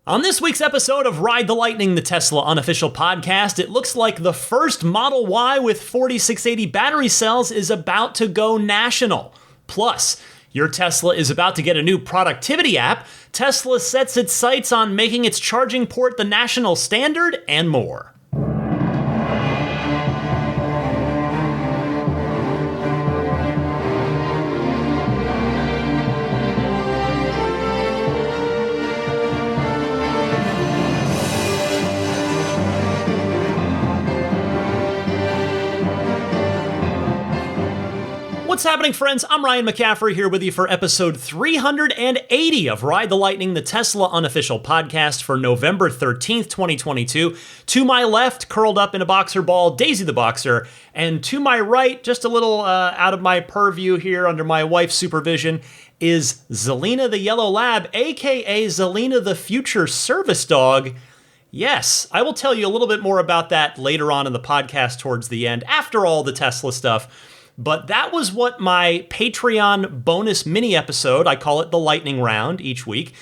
On this week's episode of Ride the Lightning, the Tesla unofficial podcast, it looks like the first Model Y with 4680 battery cells is about to go national. Plus, your Tesla is about to get a new productivity app, Tesla sets its sights on making its charging port the national standard, and more. What's happening, friends? I'm Ryan McCaffrey here with you for episode 380 of Ride the Lightning, the Tesla unofficial podcast for November 13th, 2022. To my left, curled up in a boxer ball, Daisy the Boxer. And to my right, just a little out of my purview here under my wife's supervision, is Zelina the Yellow Lab, aka Zelina the Future Service Dog. Yes, I will tell you a little bit more about that later on in the podcast towards the end, after all the Tesla stuff. But that was what my Patreon bonus mini episode, I call it the lightning round each week.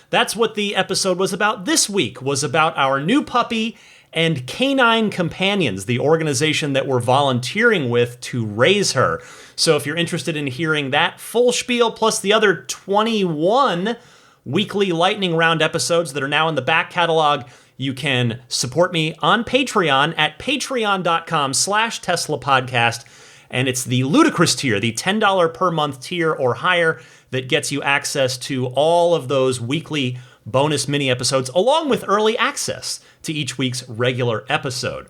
That's what the episode was about this week, was about our new puppy and Canine Companions, the organization that we're volunteering with to raise her. So if you're interested in hearing that full spiel, plus the other 21 weekly lightning round episodes that are now in the back catalog, you can support me on Patreon at patreon.com/Tesla podcast. And it's the ludicrous tier, the $10 per month tier or higher, that gets you access to all of those weekly bonus mini episodes, along with early access to each week's regular episode.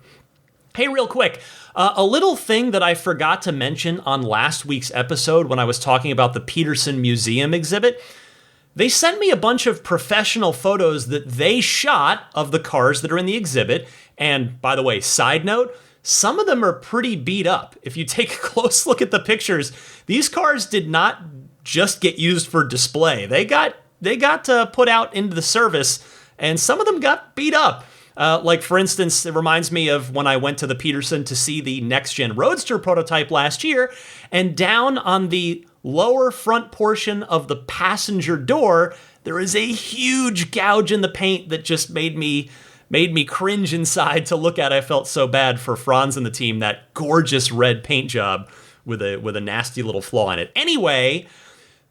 Hey, real quick, a little thing that I forgot to mention on last week's episode when I was talking about the Peterson Museum exhibit. They sent me a bunch of professional photos that they shot of the cars that are in the exhibit. And by the way, side note, some of them are pretty beat up. If you take a close look at the pictures, these cars did not just get used for display. They got put out into the service, and some of them got beat up. Like, for instance, it reminds me of when I went to the Peterson to see the next-gen Roadster prototype last year, and down on the lower front portion of the passenger door, there is a huge gouge in the paint that just made me cringe inside to look at. I felt so bad for Franz and the team, that gorgeous red paint job with a nasty little flaw in it. Anyway,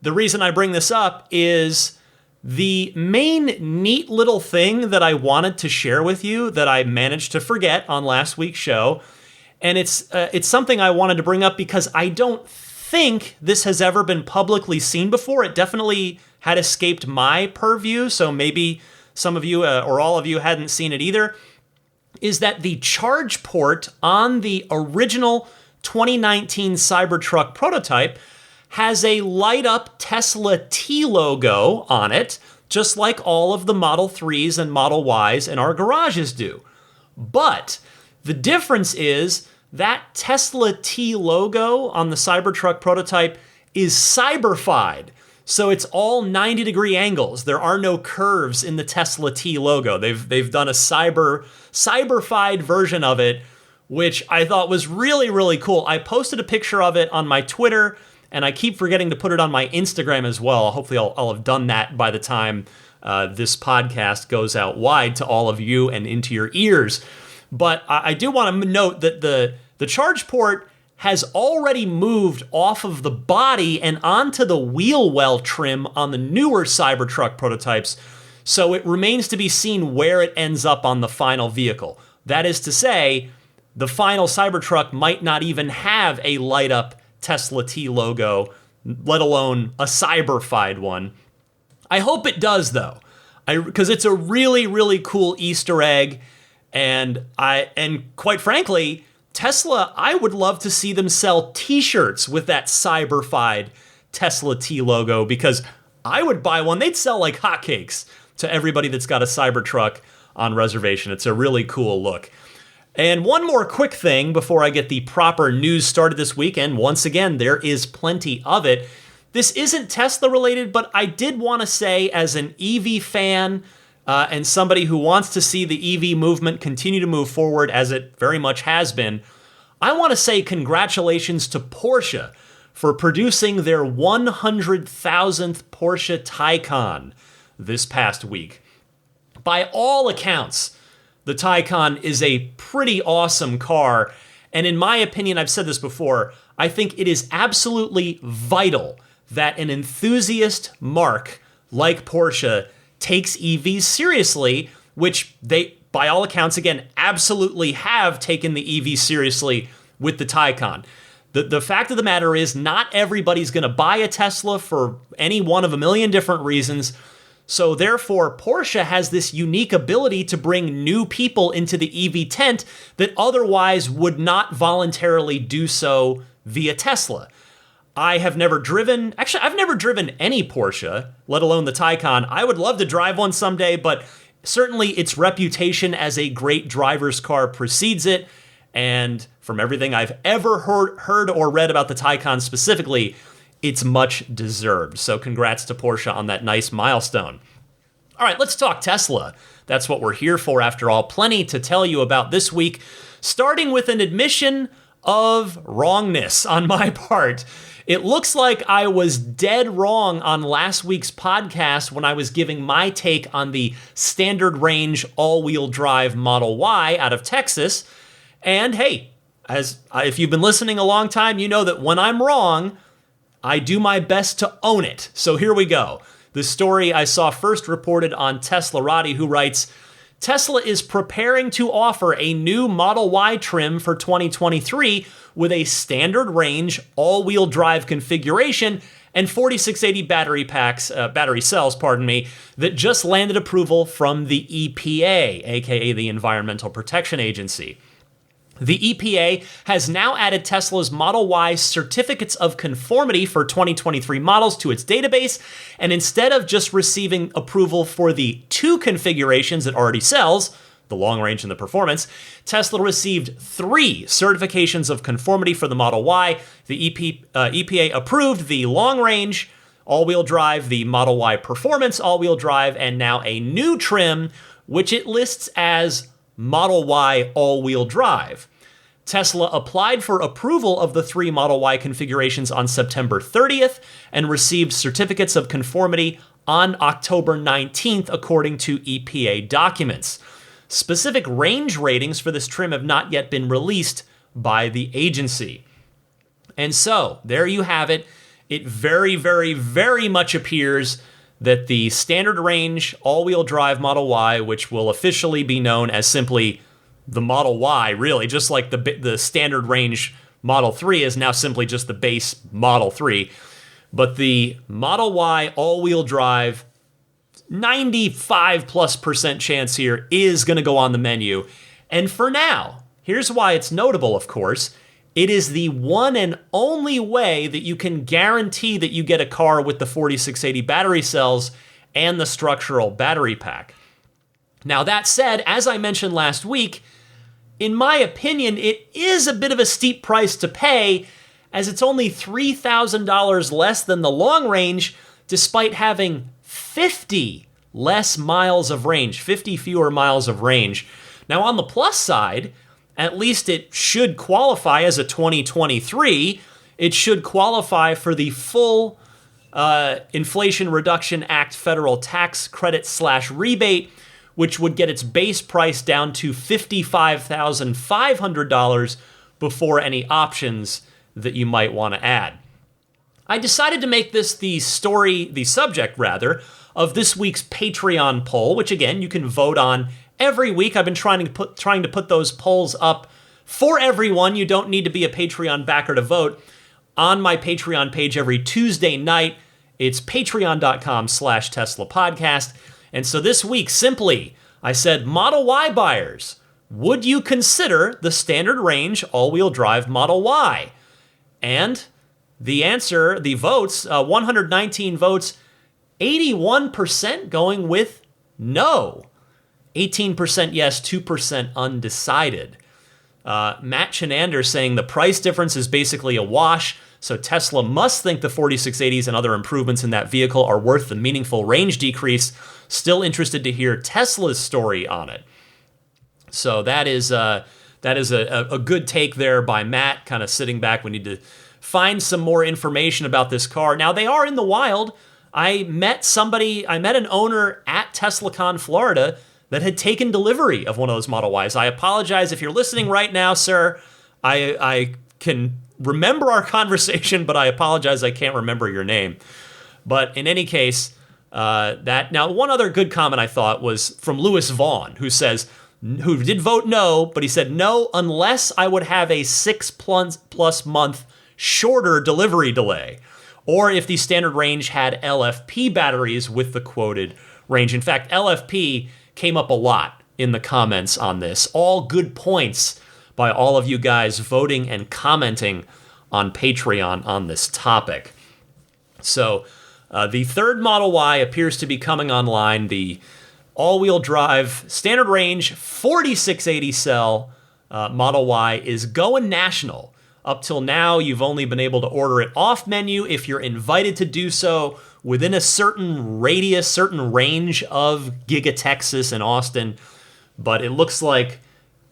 the reason I bring this up is the main neat little thing that I wanted to share with you that I managed to forget on last week's show. And it's something I wanted to bring up because I don't think this has ever been publicly seen before. It definitely had escaped my purview, so maybe some of you or all of you hadn't seen it either, is that the charge port on the original 2019 Cybertruck prototype has a light-up Tesla T logo on it, just like all of the Model 3s and Model Ys in our garages do. But the difference is that Tesla T logo on the Cybertruck prototype is cyberfied. So it's all 90-degree angles. There are no curves in the Tesla T logo. They've done a cyberfied version of it, which I thought was really, really cool. I posted a picture of it on my Twitter, and I keep forgetting to put it on my Instagram as well. Hopefully I'll have done that by the time this podcast goes out wide to all of you and into your ears. But I do want to note that the charge port has already moved off of the body and onto the wheel well trim on the newer Cybertruck prototypes, so it remains to be seen where it ends up on the final vehicle. That is to say, the final Cybertruck might not even have a light-up Tesla T logo, let alone a cyberfied one. I hope it does, though, because it's a really, really cool Easter egg, and quite frankly, Tesla, I would love to see them sell t-shirts with that cyberfied Tesla T logo, because I would buy one. They'd sell like hotcakes to everybody that's got a Cybertruck on reservation. It's a really cool look. And one more quick thing before I get the proper news started this week, and once again, there is plenty of it. This isn't Tesla related, but I did want to say, as an EV fan, and somebody who wants to see the EV movement continue to move forward as it very much has been, I want to say congratulations to Porsche for producing their 100,000th Porsche Taycan this past week. By all accounts, the Taycan is a pretty awesome car. And in my opinion, I've said this before, I think it is absolutely vital that an enthusiast marque like Porsche takes EVs seriously, which they, by all accounts, again, absolutely have taken the EV seriously with the Taycan. The fact of the matter is, not everybody's going to buy a Tesla for any one of a million different reasons. So therefore, Porsche has this unique ability to bring new people into the EV tent that otherwise would not voluntarily do so via Tesla. I've never driven any Porsche, let alone the Taycan. I would love to drive one someday, but certainly its reputation as a great driver's car precedes it. And from everything I've ever heard or read about the Taycan specifically, it's much deserved. So congrats to Porsche on that nice milestone. All right, let's talk Tesla. That's what we're here for after all. Plenty to tell you about this week, starting with an admission of wrongness on my part. It looks like I was dead wrong on last week's podcast when I was giving my take on the standard range all-wheel drive Model Y out of Texas. And hey, if you've been listening a long time, you know that when I'm wrong, I do my best to own it. So here we go. The story I saw first reported on Teslarati, who writes, Tesla is preparing to offer a new Model Y trim for 2023 with a standard range all-wheel drive configuration and 4680 battery cells, that just landed approval from the EPA, aka the Environmental Protection Agency. The EPA has now added Tesla's Model Y certificates of conformity for 2023 models to its database, and instead of just receiving approval for the two configurations it already sells, the long range and the performance, Tesla received 3 certifications of conformity for the Model Y. The EPA approved the long range all-wheel drive, the Model Y performance all-wheel drive, and now a new trim, which it lists as Model Y all-wheel drive. Tesla applied for approval of the 3 Model Y configurations on September 30th and received certificates of conformity on October 19th, according to EPA documents. Specific range ratings for this trim have not yet been released by the agency. And so, there you have it. It very, very, very much appears that the standard range all-wheel drive Model Y, which will officially be known as simply the Model Y, really, just like the standard range Model 3 is now simply just the base Model 3. But the Model Y all-wheel drive, 95+% chance here, is going to go on the menu. And for now, here's why it's notable, of course. It is the one and only way that you can guarantee that you get a car with the 4680 battery cells and the structural battery pack. Now, that said, as I mentioned last week, in my opinion, it is a bit of a steep price to pay, as it's only $3,000 less than the long range, despite having 50 less miles of range, 50 fewer miles of range. Now, on the plus side, at least it should qualify as a 2023. It should qualify for the full Inflation Reduction Act federal tax credit/rebate, which would get its base price down to $55,500 before any options that you might want to add. I decided to make this the subject of this week's Patreon poll, which again, you can vote on every week. I've been trying to put those polls up for everyone. You don't need to be a Patreon backer to vote. On my Patreon page every Tuesday night, it's patreon.com/Tesla podcast. And so this week, simply, I said, Model Y buyers, would you consider the standard range all-wheel drive Model Y? And the answer, the votes, 119 votes, 81% going with no. 18% yes, 2% undecided. Matt Chenander saying the price difference is basically a wash, so Tesla must think the 4680s and other improvements in that vehicle are worth the meaningful range decrease. Still interested to hear Tesla's story on it. So that is a good take there by Matt, kind of sitting back. We need to find some more information about this car. Now, they are in the wild. I met an owner at TeslaCon Florida that had taken delivery of one of those Model Ys. I apologize if you're listening right now, sir. I can remember our conversation, but I apologize I can't remember your name. But in any case, now one other good comment I thought was from Lewis Vaughn, who did vote no, but he said no unless I would have a 6+ month shorter delivery delay, or if the standard range had LFP batteries with the quoted range. In fact, LFP came up a lot in the comments on this. All good points by all of you guys voting and commenting on Patreon on this topic. So the third Model Y appears to be coming online. The all-wheel drive standard range 4680 cell Model Y is going national. Up till now, you've only been able to order it off menu if you're invited to do so within a certain radius, certain range of Giga Texas and Austin. But it looks like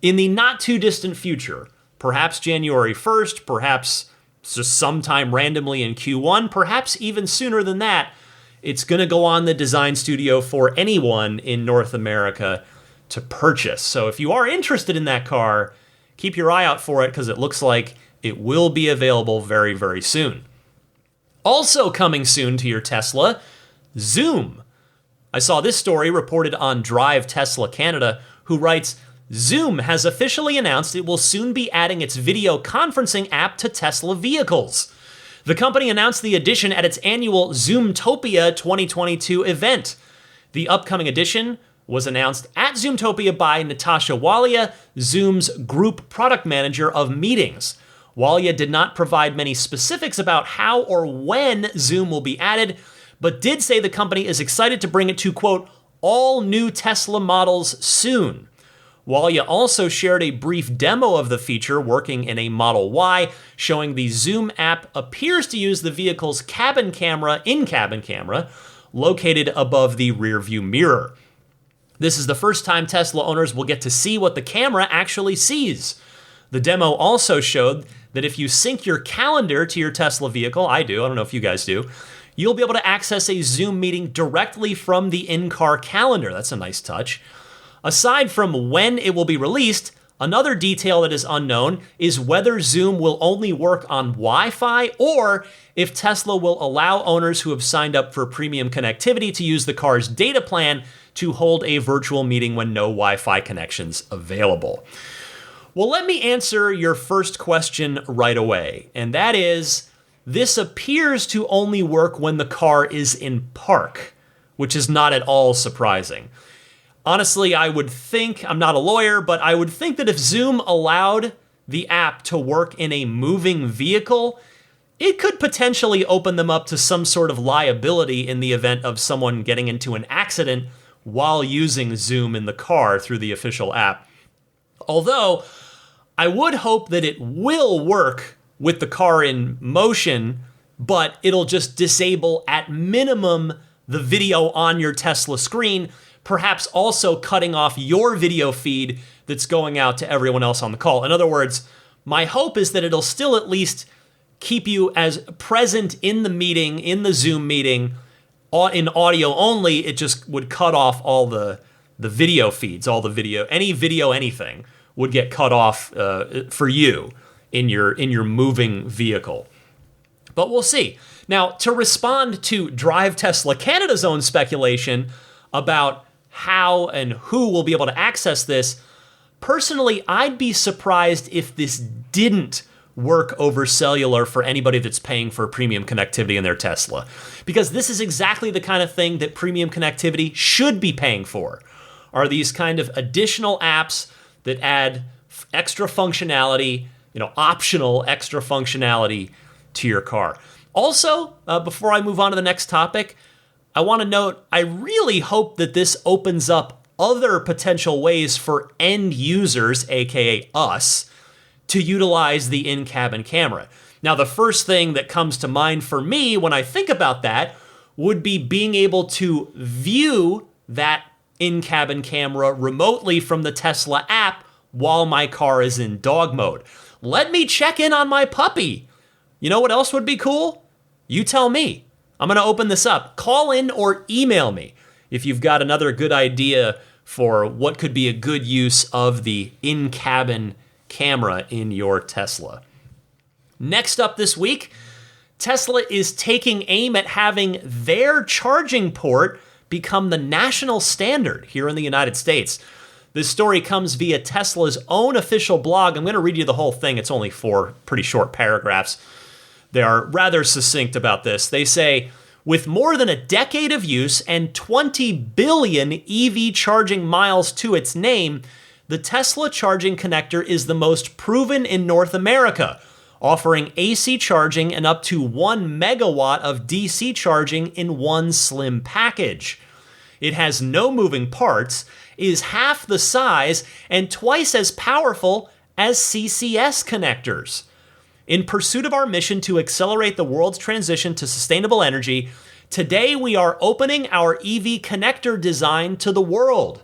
in the not too distant future, perhaps January 1st, perhaps just sometime randomly in Q1, perhaps even sooner than that, it's going to go on the design studio for anyone in North America to purchase. So if you are interested in that car, keep your eye out for it because it looks like it will be available very, very soon. Also coming soon to your Tesla, Zoom. I saw this story reported on Drive Tesla Canada, who writes, Zoom has officially announced it will soon be adding its video conferencing app to Tesla vehicles. The company announced the addition at its annual Zoomtopia 2022 event. The upcoming edition was announced at Zoomtopia by Natasha Walia, Zoom's group product manager of meetings. Walia did not provide many specifics about how or when Zoom will be added, but did say the company is excited to bring it to, quote, all new Tesla models soon. Walia also shared a brief demo of the feature working in a Model Y, showing the Zoom app appears to use the vehicle's in-cabin camera, located above the rearview mirror. This is the first time Tesla owners will get to see what the camera actually sees. The demo also showed that if you sync your calendar to your Tesla vehicle, I don't know if you guys do, you'll be able to access a Zoom meeting directly from the in-car calendar. That's a nice touch. Aside from when it will be released, another detail that is unknown is whether Zoom will only work on Wi-Fi or if Tesla will allow owners who have signed up for premium connectivity to use the car's data plan to hold a virtual meeting when no Wi-Fi connection's available. Well, let me answer your first question right away, and that is, this appears to only work when the car is in park, which is not at all surprising. Honestly, I would think, I'm not a lawyer, but I would think that if Zoom allowed the app to work in a moving vehicle, it could potentially open them up to some sort of liability in the event of someone getting into an accident while using Zoom in the car through the official app. Although, I would hope that it will work with the car in motion, but it'll just disable at minimum the video on your Tesla screen, perhaps also cutting off your video feed that's going out to everyone else on the call. In other words, my hope is that it'll still at least keep you as present in the meeting, in the Zoom meeting, in audio only. It just would cut off all the video feeds, any video, anything would get cut off for you in your moving vehicle. But we'll see. Now, to respond to Drive Tesla Canada's own speculation about how and who will be able to access this, personally, I'd be surprised if this didn't work over cellular for anybody that's paying for premium connectivity in their Tesla. Because this is exactly the kind of thing that premium connectivity should be paying for, are these kind of additional apps that add extra functionality, optional extra functionality to your car. Also, before I move on to the next topic, I want to note, I really hope that this opens up other potential ways for end users, aka us, to utilize the in-cabin camera. Now, the first thing that comes to mind for me when I think about that would be being able to view that in-cabin camera remotely from the Tesla app while my car is in dog mode. Let me check in on my puppy. You know what else would be cool? You tell me. I'm going to open this up. Call in or email me if you've got another good idea for what could be a good use of the in-cabin camera in your Tesla. Next up this week, Tesla is taking aim at having their charging port become the national standard here in the United States. This story comes via Tesla's own official blog. I'm going to read you the whole thing. It's only 4 pretty short paragraphs. They are rather succinct about this. They say, with more than a decade of use and 20 billion EV charging miles to its name, the Tesla charging connector is the most proven in North America, offering AC charging and up to 1 megawatt of DC charging in one slim package. It has no moving parts, is half the size, and twice as powerful as CCS connectors. In pursuit of our mission to accelerate the world's transition to sustainable energy, today we are opening our EV connector design to the world.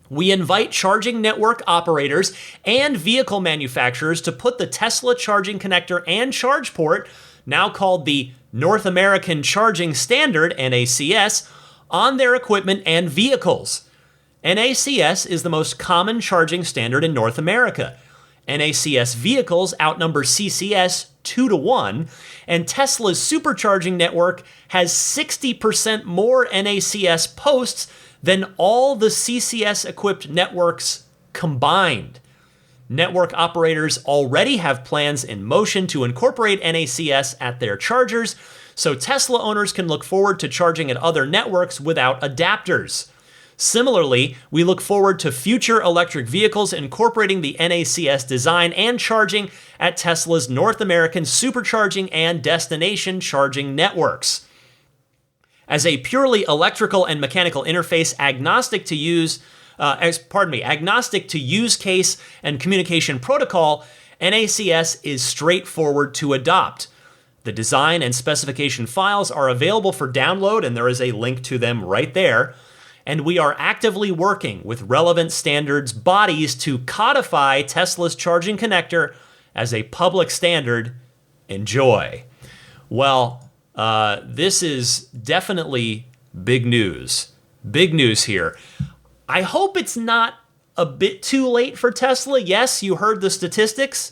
We invite charging network operators and vehicle manufacturers to put the Tesla charging connector and charge port, now called the North American Charging Standard, NACS, on their equipment and vehicles. NACS is the most common charging standard in North America. NACS vehicles outnumber CCS 2-1, and Tesla's supercharging network has 60% more NACS posts than all the CCS-equipped networks combined. Network operators already have plans in motion to incorporate NACS at their chargers, so Tesla owners can look forward to charging at other networks without adapters. Similarly, we look forward to future electric vehicles incorporating the NACS design and charging at Tesla's North American supercharging and destination charging networks. As a purely electrical and mechanical interface agnostic to use case and communication protocol, NACS is straightforward to adopt. The design and specification files are available for download, and there is a link to them right there. And we are actively working with relevant standards bodies to codify Tesla's charging connector as a public standard. Enjoy. Well, this is definitely big news. Big news here. I hope it's not a bit too late for Tesla. Yes, you heard the statistics.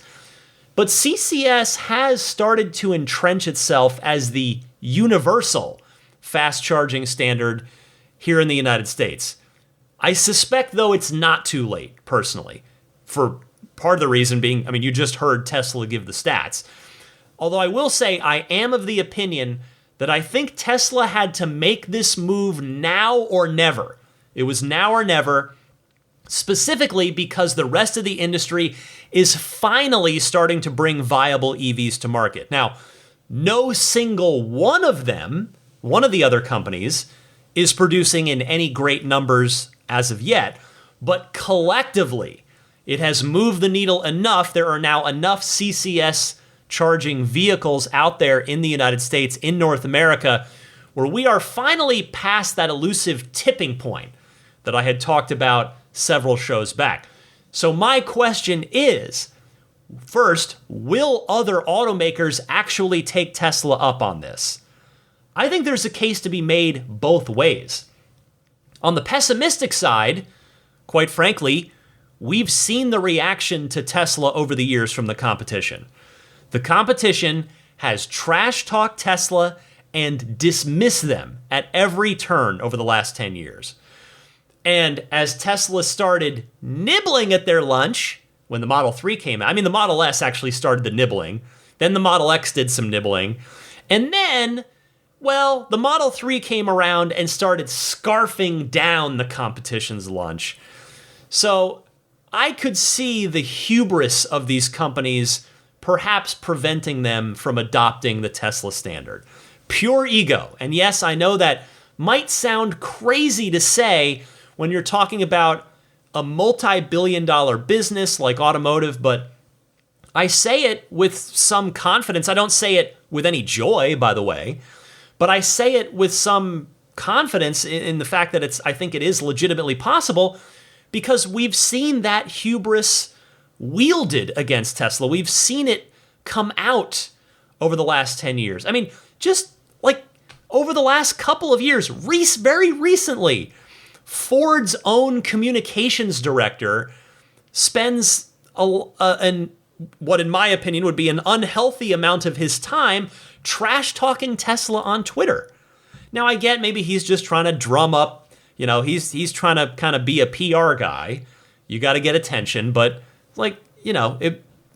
But CCS has started to entrench itself as the universal fast charging standard here in the United States. I suspect, though, it's not too late, personally, for part of the reason being, you just heard Tesla give the stats. Although I will say I am of the opinion that I think Tesla had to make this move now or never. It was now or never, specifically because the rest of the industry is finally starting to bring viable EVs to market. Now, no single one of them, one of the other companies, is producing in any great numbers as of yet, but collectively, it has moved the needle enough. There are now enough CCS charging vehicles out there in the United States, in North America, where we are finally past that elusive tipping point that I had talked about several shows back. So my question is, first, will other automakers actually take Tesla up on this? I think there's a case to be made both ways. On the pessimistic side, quite frankly, we've seen the reaction to Tesla over the years from the competition. The competition has trash-talked Tesla and dismissed them at every turn over the last 10 years. And as Tesla started nibbling at their lunch, when the Model 3 came out, the Model S actually started the nibbling, then the Model X did some nibbling, and then, well, the Model 3 came around and started scarfing down the competition's lunch. So I could see the hubris of these companies perhaps preventing them from adopting the Tesla standard. Pure ego. And yes, I know that might sound crazy to say when you're talking about a multi-billion-dollar business like automotive, but I say it with some confidence. I don't say it with any joy, by the way, but I say it with some confidence in the fact that I think it is legitimately possible, because we've seen that hubris wielded against Tesla. We've seen it come out over the last 10 years. Just like over the last couple of years, very recently, Ford's own communications director spends what in my opinion would be an unhealthy amount of his time trash talking Tesla on Twitter. Now I get maybe he's just trying to drum up, he's trying to kind of be a PR guy. You got to get attention, but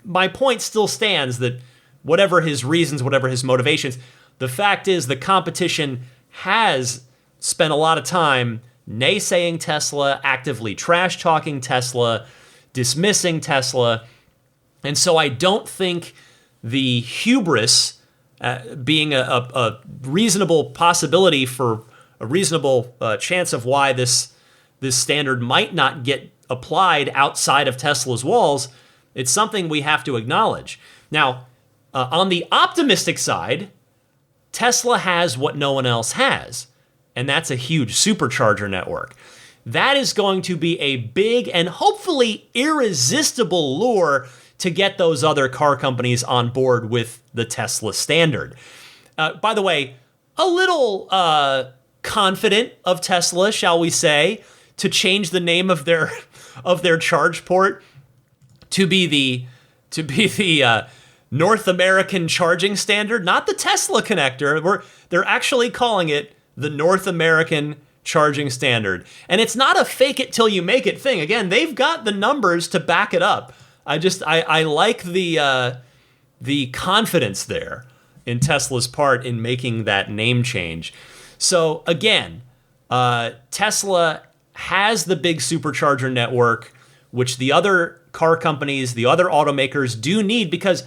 my point still stands that whatever his reasons, whatever his motivations, the fact is the competition has spent a lot of time naysaying Tesla, actively trash talking Tesla, dismissing Tesla. And so I don't think the hubris being a reasonable possibility for a reasonable chance of why this standard might not get applied outside of Tesla's walls, it's something we have to acknowledge. Now, on the optimistic side, Tesla has what no one else has, and that's a huge supercharger network. That is going to be a big and hopefully irresistible lure to get those other car companies on board with the Tesla standard. By the way, a little confident of Tesla, shall we say, to change the name of their charge port to be the North American charging standard, not the Tesla connector. They're actually calling it the North American charging standard. And it's not a fake it till you make it thing. Again, they've got the numbers to back it up. I like the confidence there in Tesla's part in making that name change. So again, Tesla has the big supercharger network, which the other car companies, the other automakers do need, because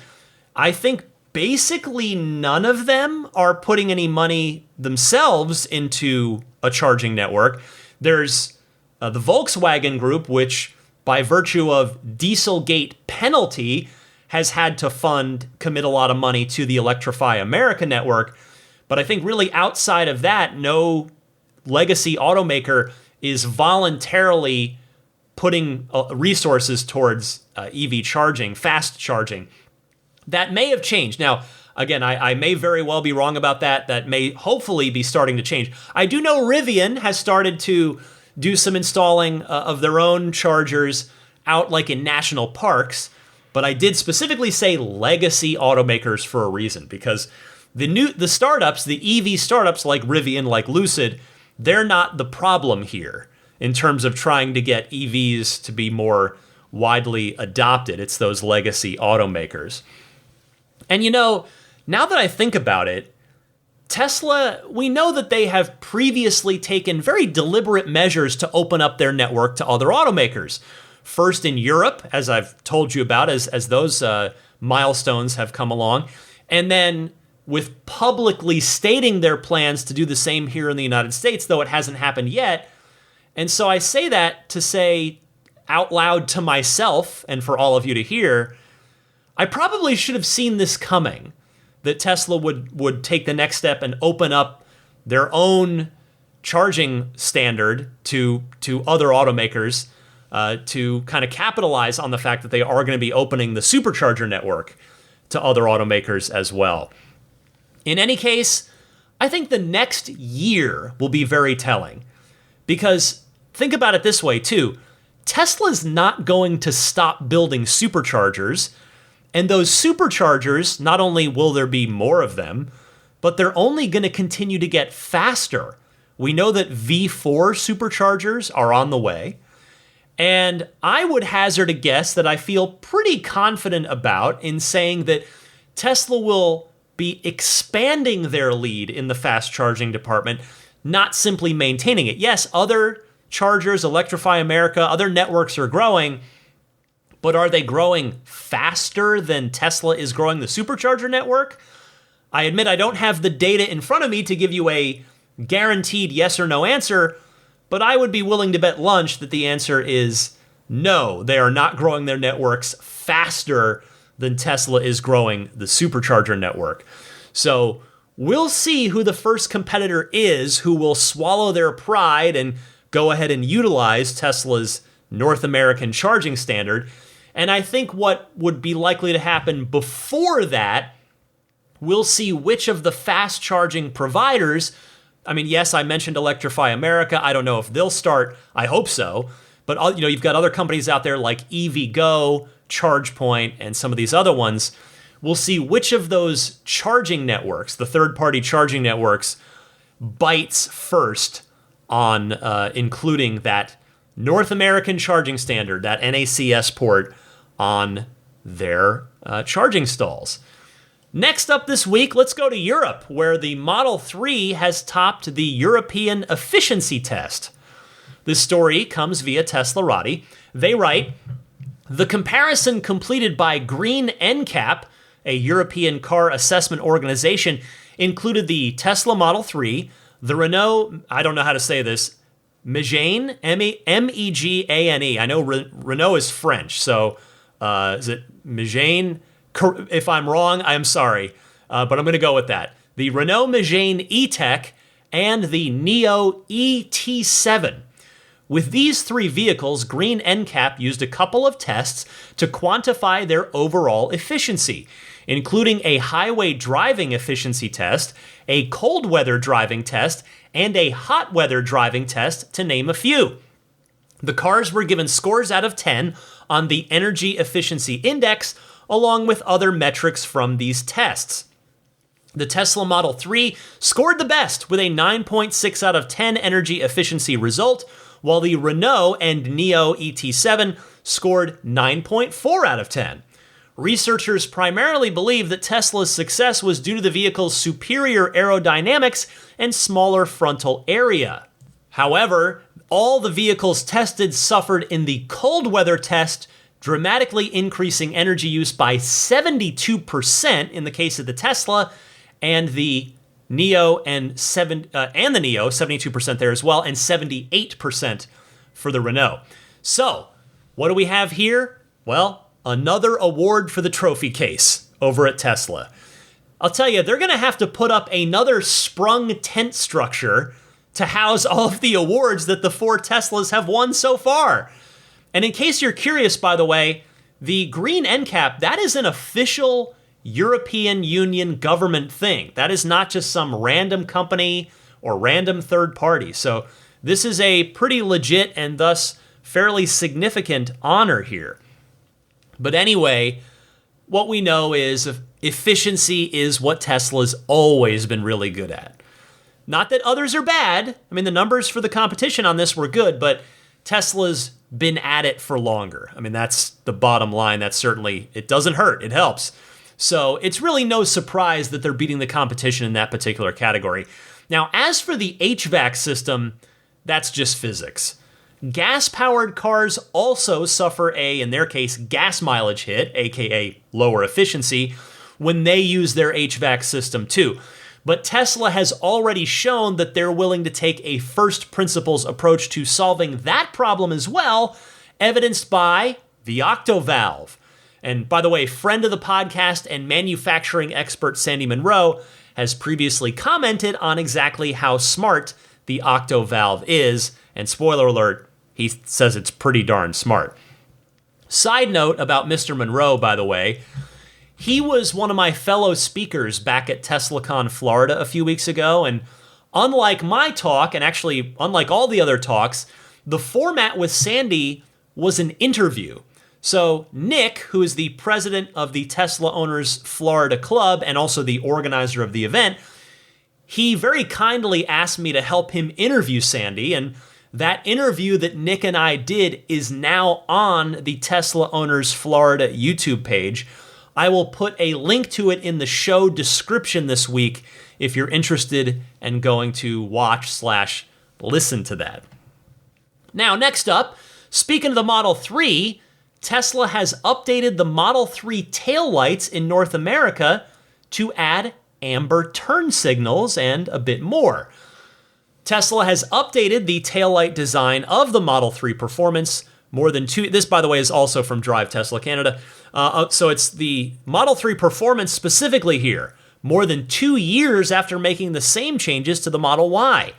I think basically none of them are putting any money themselves into a charging network. There's the Volkswagen Group, which by virtue of Dieselgate penalty has had to commit a lot of money to the Electrify America network. But I think really outside of that, no legacy automaker is voluntarily putting resources towards EV charging, fast charging. That may have changed. Now, again, I may very well be wrong about that. That may hopefully be starting to change. I do know Rivian has started to do some installing of their own chargers out like in national parks, but I did specifically say legacy automakers for a reason, because the startups, the EV startups like Rivian, like Lucid, they're not the problem here in terms of trying to get EVs to be more widely adopted. It's those legacy automakers. And now that I think about it, Tesla, we know that they have previously taken very deliberate measures to open up their network to other automakers. First in Europe, as I've told you about, as those milestones have come along, and then with publicly stating their plans to do the same here in the United States, though it hasn't happened yet. And so I say that to say out loud to myself and for all of you to hear, I probably should have seen this coming, that Tesla would take the next step and open up their own charging standard to other automakers to kind of capitalize on the fact that they are going to be opening the supercharger network to other automakers as well. In any case, I think the next year will be very telling, because think about it this way too. Tesla's not going to stop building superchargers. And those superchargers, not only will there be more of them, but they're only going to continue to get faster. We know that V4 superchargers are on the way. And I would hazard a guess that I feel pretty confident about in saying that Tesla will be expanding their lead in the fast charging department, not simply maintaining it. Yes, other chargers, Electrify America, other networks are growing, but are they growing faster than Tesla is growing the supercharger network? I admit I don't have the data in front of me to give you a guaranteed yes or no answer, but I would be willing to bet lunch that the answer is no. They are not growing their networks faster than Tesla is growing the supercharger network. So we'll see who the first competitor is who will swallow their pride and go ahead and utilize Tesla's North American charging standard. And I think what would be likely to happen before that, we'll see which of the fast charging providers I mean, yes, I mentioned Electrify America. I don't know if they'll start. I hope so. But you've got other companies out there like EVgo, ChargePoint, and some of these other ones. We'll see which of those charging networks, the third-party charging networks, bites first on including that North American charging standard, that NACS port, on their charging stalls. Next up this week, let's go to Europe, where the Model 3 has topped the European efficiency test. This story comes via Teslarati. They write, the comparison completed by Green NCAP, a European car assessment organization, included the Tesla Model 3, the Renault, I don't know how to say this, Megane, M-E-G-A-N-E. I know Renault is French, so is it Megane? If I'm wrong, I'm sorry, but I'm going to go with that. The Renault Megane E-Tech and the Neo ET7. With these three vehicles, Green NCAP used a couple of tests to quantify their overall efficiency, including a highway driving efficiency test, a cold weather driving test, and a hot weather driving test, to name a few. The cars were given scores out of 10 on the Energy Efficiency Index, along with other metrics from these tests. The Tesla Model 3 scored the best with a 9.6 out of 10 energy efficiency result, while the Renault and Neo ET7 scored 9.4 out of 10. Researchers primarily believe that Tesla's success was due to the vehicle's superior aerodynamics and smaller frontal area. However, all the vehicles tested suffered in the cold weather test, dramatically increasing energy use by 72% in the case of the Tesla, and the Neo and the Neo, 72% there as well, and 78% for the Renault. So, what do we have here? Well, another award for the trophy case over at Tesla. I'll tell you, they're going to have to put up another sprung tent structure to house all of the awards that the four Teslas have won so far. And in case you're curious, by the way, the Green NCAP, that is an official European Union government thing. That is not just some random company or random third party. So this is a pretty legit and thus fairly significant honor here. But anyway, what we know is efficiency is what Tesla's always been really good at. Not that others are bad. I mean, the numbers for the competition on this were good, but Tesla's been at it for longer. I mean, that's the bottom line. That's certainly, it doesn't hurt. It helps. So it's really no surprise that they're beating the competition in that particular category. Now, as for the HVAC system, that's just physics. Gas-powered cars also suffer in their case, gas mileage hit, aka lower efficiency, when they use their HVAC system too. But Tesla has already shown that they're willing to take a first principles approach to solving that problem as well, evidenced by the Octovalve. And by the way, friend of the podcast and manufacturing expert Sandy Monroe has previously commented on exactly how smart the Octovalve is, and spoiler alert, he says it's pretty darn smart. Side note about Mr. Monroe, by the way, he was one of my fellow speakers back at TeslaCon Florida a few weeks ago, and unlike my talk, and actually unlike all the other talks, the format with Sandy was an interview. So Nick, who is the president of the Tesla Owners Florida Club and also the organizer of the event, he very kindly asked me to help him interview Sandy, and that interview that Nick and I did is now on the Tesla Owners Florida YouTube page. I will put a link to it in the show description this week if you're interested and going to watch/listen to that. Now, next up, speaking of the Model 3, Tesla has updated the Model 3 taillights in North America to add amber turn signals and a bit more. Tesla has updated the taillight design of the Model 3 Performance more than two. This, by the way, is also from Drive Tesla Canada. So it's the Model 3 Performance specifically here, more than 2 years after making the same changes to the Model Y.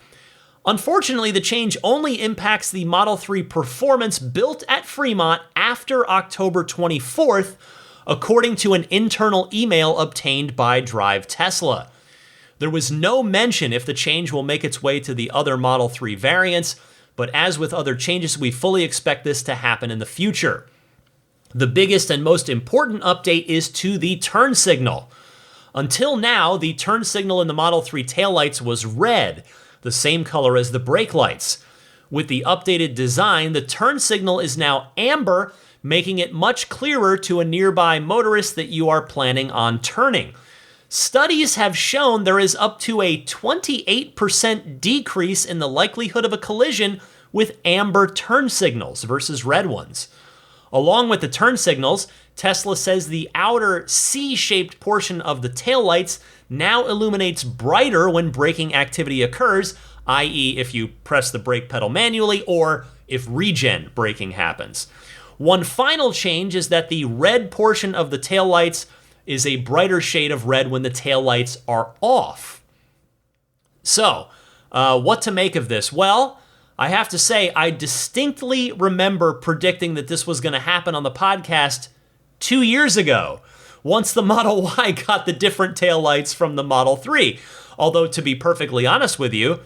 Unfortunately, the change only impacts the Model 3 Performance built at Fremont after October 24th, according to an internal email obtained by Drive Tesla. There was no mention if the change will make its way to the other Model 3 variants, but as with other changes, we fully expect this to happen in the future. The biggest and most important update is to the turn signal. Until now, the turn signal in the Model 3 taillights was red, the same color as the brake lights. With the updated design, the turn signal is now amber, making it much clearer to a nearby motorist that you are planning on turning. Studies have shown there is up to a 28% decrease in the likelihood of a collision with amber turn signals versus red ones. Along with the turn signals, Tesla says the outer C-shaped portion of the taillights now illuminates brighter when braking activity occurs, i.e. if you press the brake pedal manually or if regen braking happens. One final change is that the red portion of the taillights is a brighter shade of red when the taillights are off. So, what to make of this? Well, I have to say, I distinctly remember predicting that this was going to happen on the podcast 2 years ago, once the Model Y got the different taillights from the Model 3. Although, to be perfectly honest with you,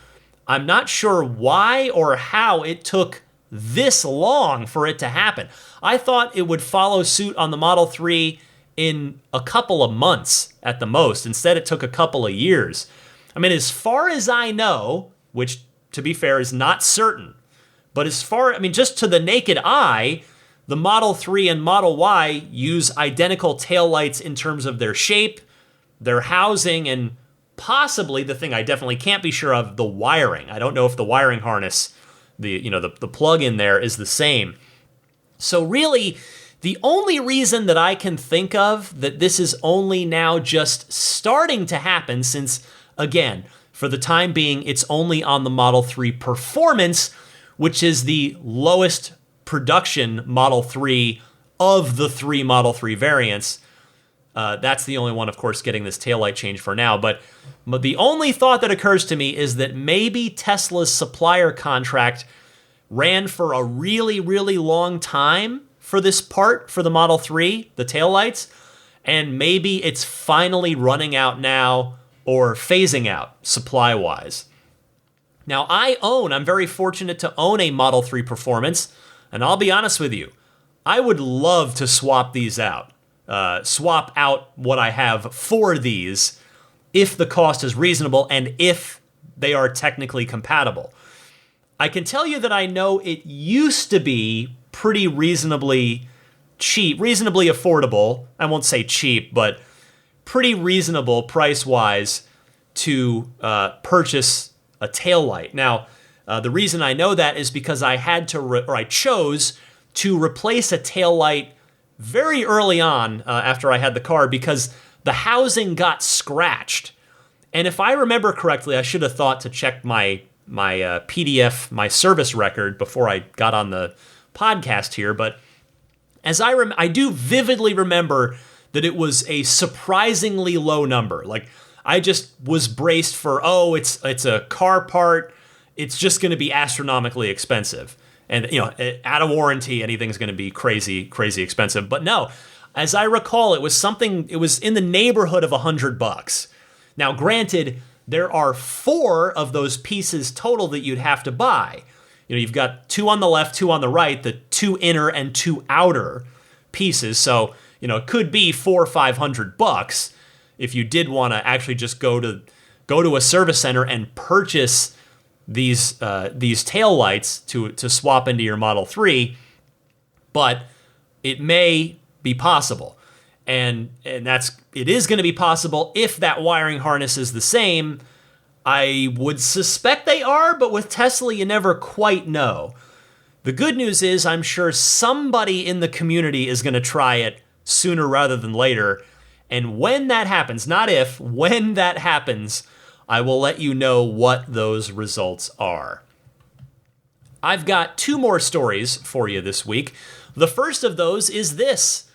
I'm not sure why or how it took this long for it to happen. I thought it would follow suit on the Model 3 in a couple of months at the most. Instead, it took a couple of years. I mean, as far as I know, which to be fair is not certain, but just to the naked eye, the Model 3 and Model Y use identical taillights in terms of their shape, their housing, and possibly the thing I definitely can't be sure of, the wiring. I don't know if the wiring harness, the plug in there is the same. So really, the only reason that I can think of that this is only now just starting to happen, since, again, for the time being, it's only on the Model 3 Performance, which is the lowest production Model 3 of the 3 Model 3 variants. That's the only one, of course, getting this taillight change for now. But the only thought that occurs to me is that maybe Tesla's supplier contract ran for a really, really long time for this part for the Model 3, the taillights, and maybe it's finally running out now or phasing out supply-wise. Now, I'm very fortunate to own a Model 3 Performance, and I'll be honest with you, I would love to swap these out. Swap out what I have for these if the cost is reasonable and if they are technically compatible. I can tell you that I know it used to be pretty reasonably cheap, reasonably affordable. I won't say cheap, but pretty reasonable price-wise to purchase a taillight. Now, the reason I know that is because I had to, I chose to replace a taillight very early on after I had the car because the housing got scratched. And if I remember correctly, I should have thought to check my PDF, my service record before I got on the podcast here. But as I do vividly remember that it was a surprisingly low number. Like I just was braced for, it's a car part. It's just going to be astronomically expensive. And, out of warranty, anything's going to be crazy, crazy expensive. But no, as I recall, it was in the neighborhood of $100. Now, granted, there are 4 of those pieces total that you'd have to buy. You've got 2 on the left, 2 on the right, the 2 inner and 2 outer pieces. So, it could be $400 or $500 if you did want to actually just go to a service center and purchase these taillights to swap into your Model 3, but it may be possible. And it is going to be possible if that wiring harness is the same. I would suspect they are, but with Tesla, you never quite know. The good news is I'm sure somebody in the community is going to try it sooner rather than later. And when that happens, not if, when that happens, I will let you know what those results are. I've got 2 more stories for you this week. The first of those is this.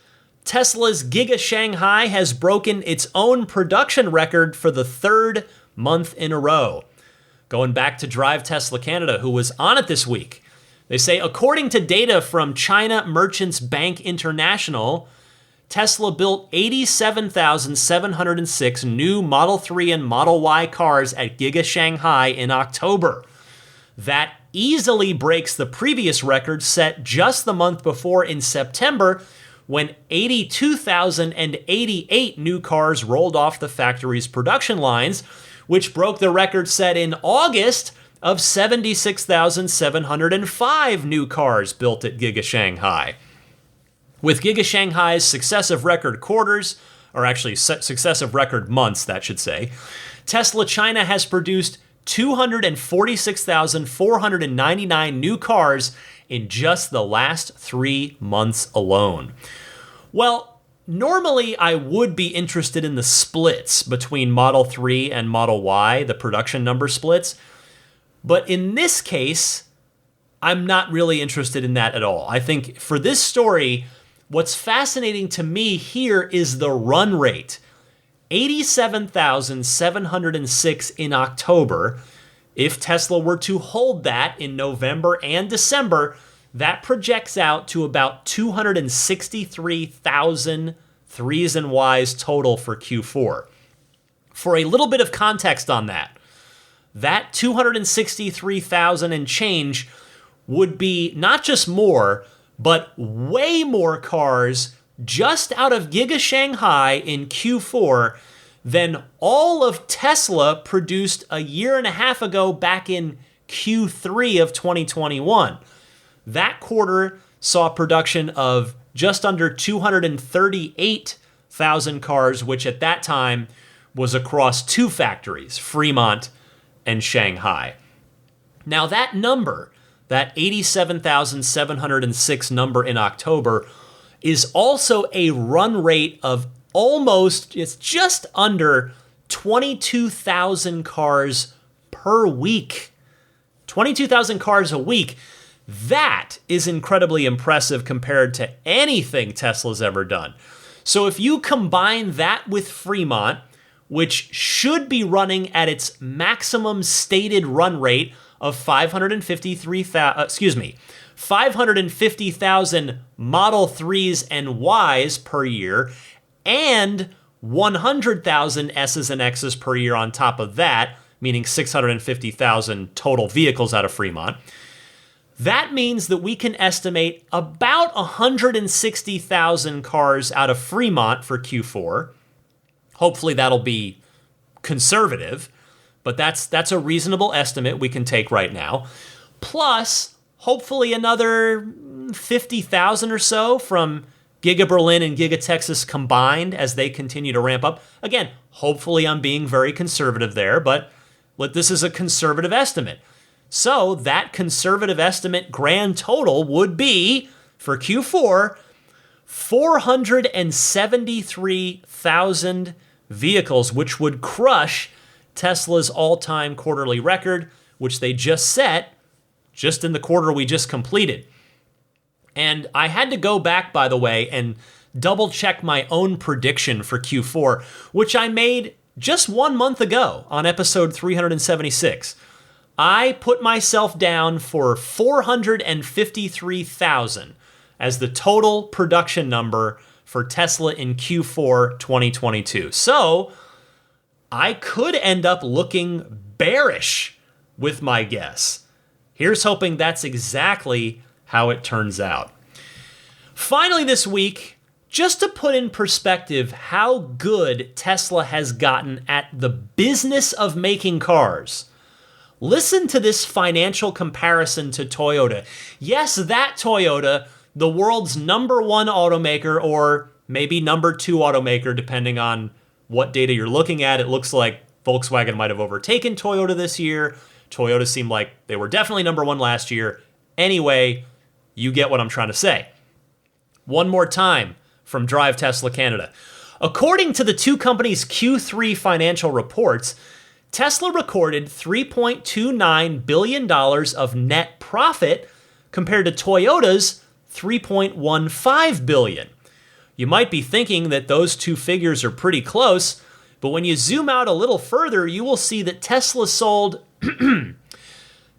Tesla's Giga Shanghai has broken its own production record for the 3rd month in a row. Going back to Drive Tesla Canada, who was on it this week. They say, according to data from China Merchants Bank International, Tesla built 87,706 new Model 3 and Model Y cars at Giga Shanghai in October. That easily breaks the previous record set just the month before in September, when 82,088 new cars rolled off the factory's production lines, which broke the record set in August of 76,705 new cars built at Giga Shanghai. With Giga Shanghai's successive record quarters, or actually successive record months, that should say, Tesla China has produced 246,499 new cars in just the last 3 months alone. Well, normally I would be interested in the splits between Model 3 and Model Y, the production number splits, but in this case, I'm not really interested in that at all. I think for this story, what's fascinating to me here is the run rate. 87,706 in October. If Tesla were to hold that in November and December, that projects out to about 263,000 3s and Ys total for Q4. For a little bit of context on that 263,000 and change would be not just more, but way more cars just out of Giga Shanghai in Q4 than all of Tesla produced a year and a half ago back in Q3 of 2021. That quarter saw production of just under 238,000 cars, which at that time was across two factories, Fremont and Shanghai. Now that number, that 87,706 number in October, is also a run rate of it's just under 22,000 cars per week. 22,000 cars a week. That is incredibly impressive compared to anything Tesla's ever done. So if you combine that with Fremont, which should be running at its maximum stated run rate of 550,000 Model 3s and Ys per year, and 100,000 S's and X's per year on top of that, meaning 650,000 total vehicles out of Fremont. That means that we can estimate about 160,000 cars out of Fremont for Q4. Hopefully that'll be conservative, but that's a reasonable estimate we can take right now. Plus, hopefully another 50,000 or so from Giga Berlin and Giga Texas combined as they continue to ramp up. Again, hopefully I'm being very conservative there, but this is a conservative estimate. So that conservative estimate grand total would be, for Q4, 473,000 vehicles, which would crush Tesla's all-time quarterly record, which they just set just in the quarter we just completed. And I had to go back, by the way, and double-check my own prediction for Q4, which I made just 1 month ago on episode 376. I put myself down for 453,000 as the total production number for Tesla in Q4 2022. So I could end up looking bearish with my guess. Here's hoping that's exactly how it turns out. Finally this week, just to put in perspective how good Tesla has gotten at the business of making cars, listen to this financial comparison to Toyota. Yes, that Toyota, the world's number one automaker, or maybe number two automaker, depending on what data you're looking at. It looks like Volkswagen might have overtaken Toyota this year. Toyota seemed like they were definitely number one last year. Anyway, you get what I'm trying to say. One more time from Drive Tesla Canada. According to the two companies' Q3 financial reports, Tesla recorded $3.29 billion of net profit compared to Toyota's $3.15 billion. You might be thinking that those two figures are pretty close, but when you zoom out a little further, you will see that Tesla sold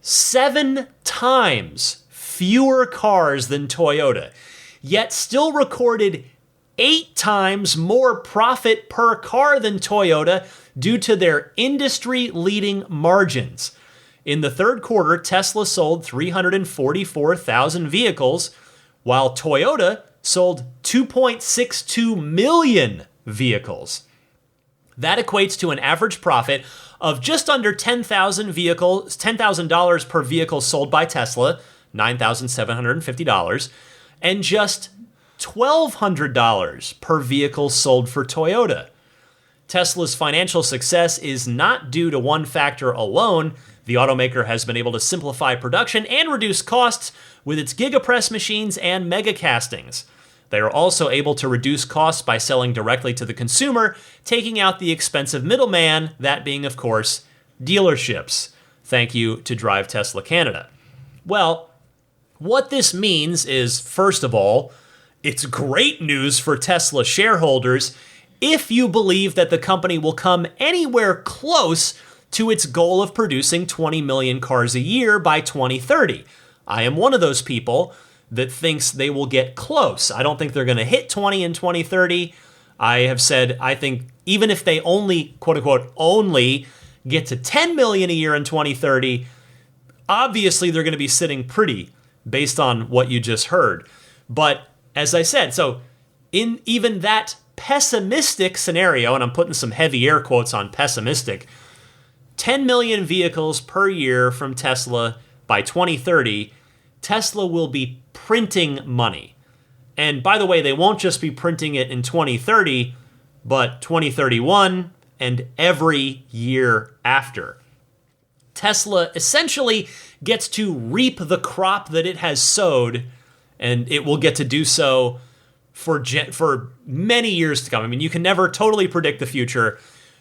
7 times fewer cars than Toyota, yet still recorded 8 times more profit per car than Toyota due to their industry-leading margins. In the third quarter, Tesla sold 344,000 vehicles, while Toyota sold 2.62 million vehicles. That equates to an average profit of just under $10,000 per vehicle sold by Tesla, $9,750, and just $1,200 per vehicle sold for Toyota. Tesla's financial success is not due to one factor alone. The automaker has been able to simplify production and reduce costs with its gigapress machines and mega castings. They are also able to reduce costs by selling directly to the consumer, taking out the expensive middleman, that being, of course, dealerships. Thank you to Drive Tesla Canada. Well, what this means is, first of all, it's great news for Tesla shareholders if you believe that the company will come anywhere close to its goal of producing 20 million cars a year by 2030. I am one of those people that thinks they will get close. I don't think they're going to hit 20 in 2030. I have said I think even if they only, quote unquote, only get to 10 million a year in 2030, obviously they're going to be sitting pretty based on what you just heard. But as I said, so in even that pessimistic scenario, and I'm putting some heavy air quotes on pessimistic, 10 million vehicles per year from Tesla by 2030, Tesla will be printing money. And by the way, they won't just be printing it in 2030, but 2031 and every year after. Tesla essentially gets to reap the crop that it has sowed, and it will get to do so for many years to come. I mean, you can never totally predict the future,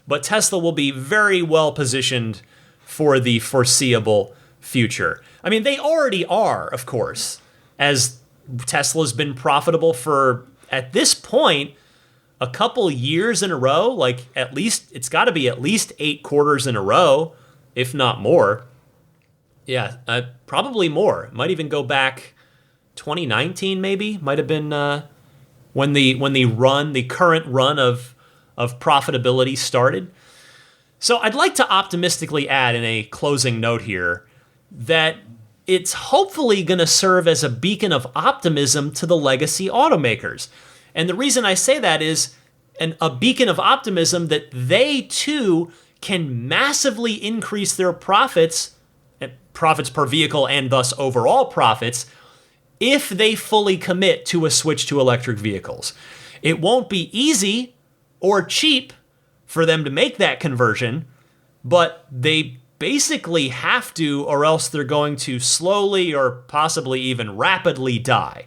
but Tesla will be very well positioned for the foreseeable future. I mean, they already are, of course, as Tesla's been profitable for, at this point, a couple years in a row. Like, at least, it's got to be at least 8 quarters in a row, if not more. Yeah, probably more. Might even go back 2019, maybe. Might have been when the current run of profitability started. So I'd like to optimistically add in a closing note here that it's hopefully going to serve as a beacon of optimism to the legacy automakers. And the reason I say that is a beacon of optimism that they too can massively increase their profits per vehicle and thus overall profits if they fully commit to a switch to electric vehicles. It won't be easy or cheap for them to make that conversion, but they basically have to, or else they're going to slowly or possibly even rapidly die.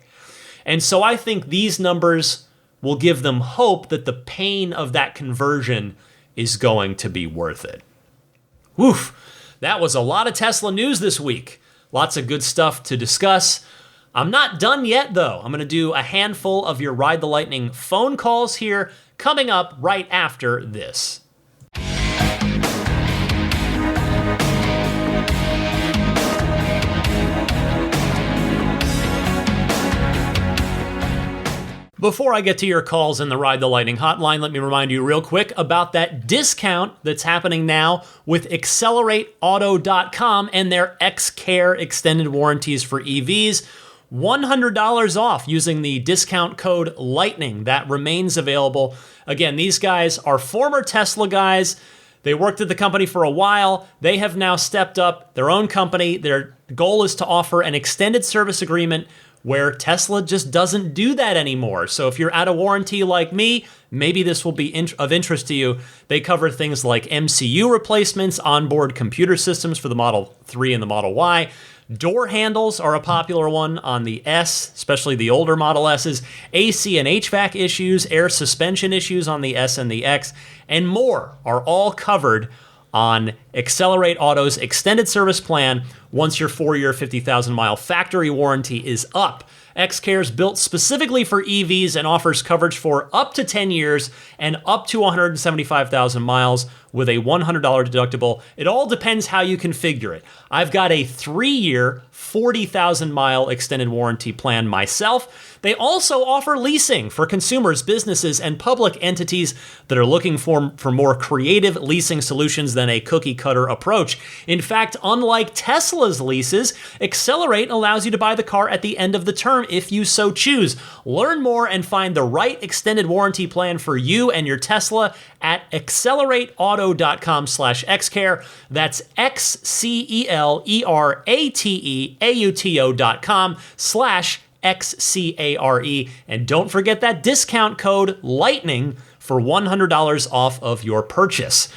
And so I think these numbers will give them hope that the pain of that conversion is going to be worth it. Woof, that was a lot of Tesla news this week. Lots of good stuff to discuss. I'm not done yet, though. I'm going to do a handful of your Ride the Lightning phone calls here, coming up right after this. Before I get to your calls in the Ride the Lightning hotline, let me remind you real quick about that discount that's happening now with AccelerateAuto.com and their X-Care extended warranties for EVs. $100 off using the discount code LIGHTNING. That remains available. Again, these guys are former Tesla guys. They worked at the company for a while. They have now stepped up their own company. Their goal is to offer an extended service agreement where Tesla just doesn't do that anymore. So if you're out of warranty like me, maybe this will be of interest to you. They cover things like MCU replacements, onboard computer systems for the Model 3 and the Model Y. Door handles are a popular one on the S, especially the older Model S's. AC and HVAC issues, air suspension issues on the S and the X, and more are all covered on Accelerate Auto's extended service plan once your 4-year, 50,000-mile factory warranty is up. X-Care is built specifically for EVs and offers coverage for up to 10 years and up to 175,000 miles with a $100 deductible. It all depends how you configure it. I've got a 3-year, 40,000-mile extended warranty plan myself. They also offer leasing for consumers, businesses, and public entities that are looking for more creative leasing solutions than a cookie-cutter approach. In fact, unlike Tesla's leases, Accelerate allows you to buy the car at the end of the term if you so choose. Learn more and find the right extended warranty plan for you and your Tesla at accelerateauto.com/xcare. That's XCELERATEAUTO.com/XCARE. And don't forget that discount code LIGHTNING for $100 off of your purchase.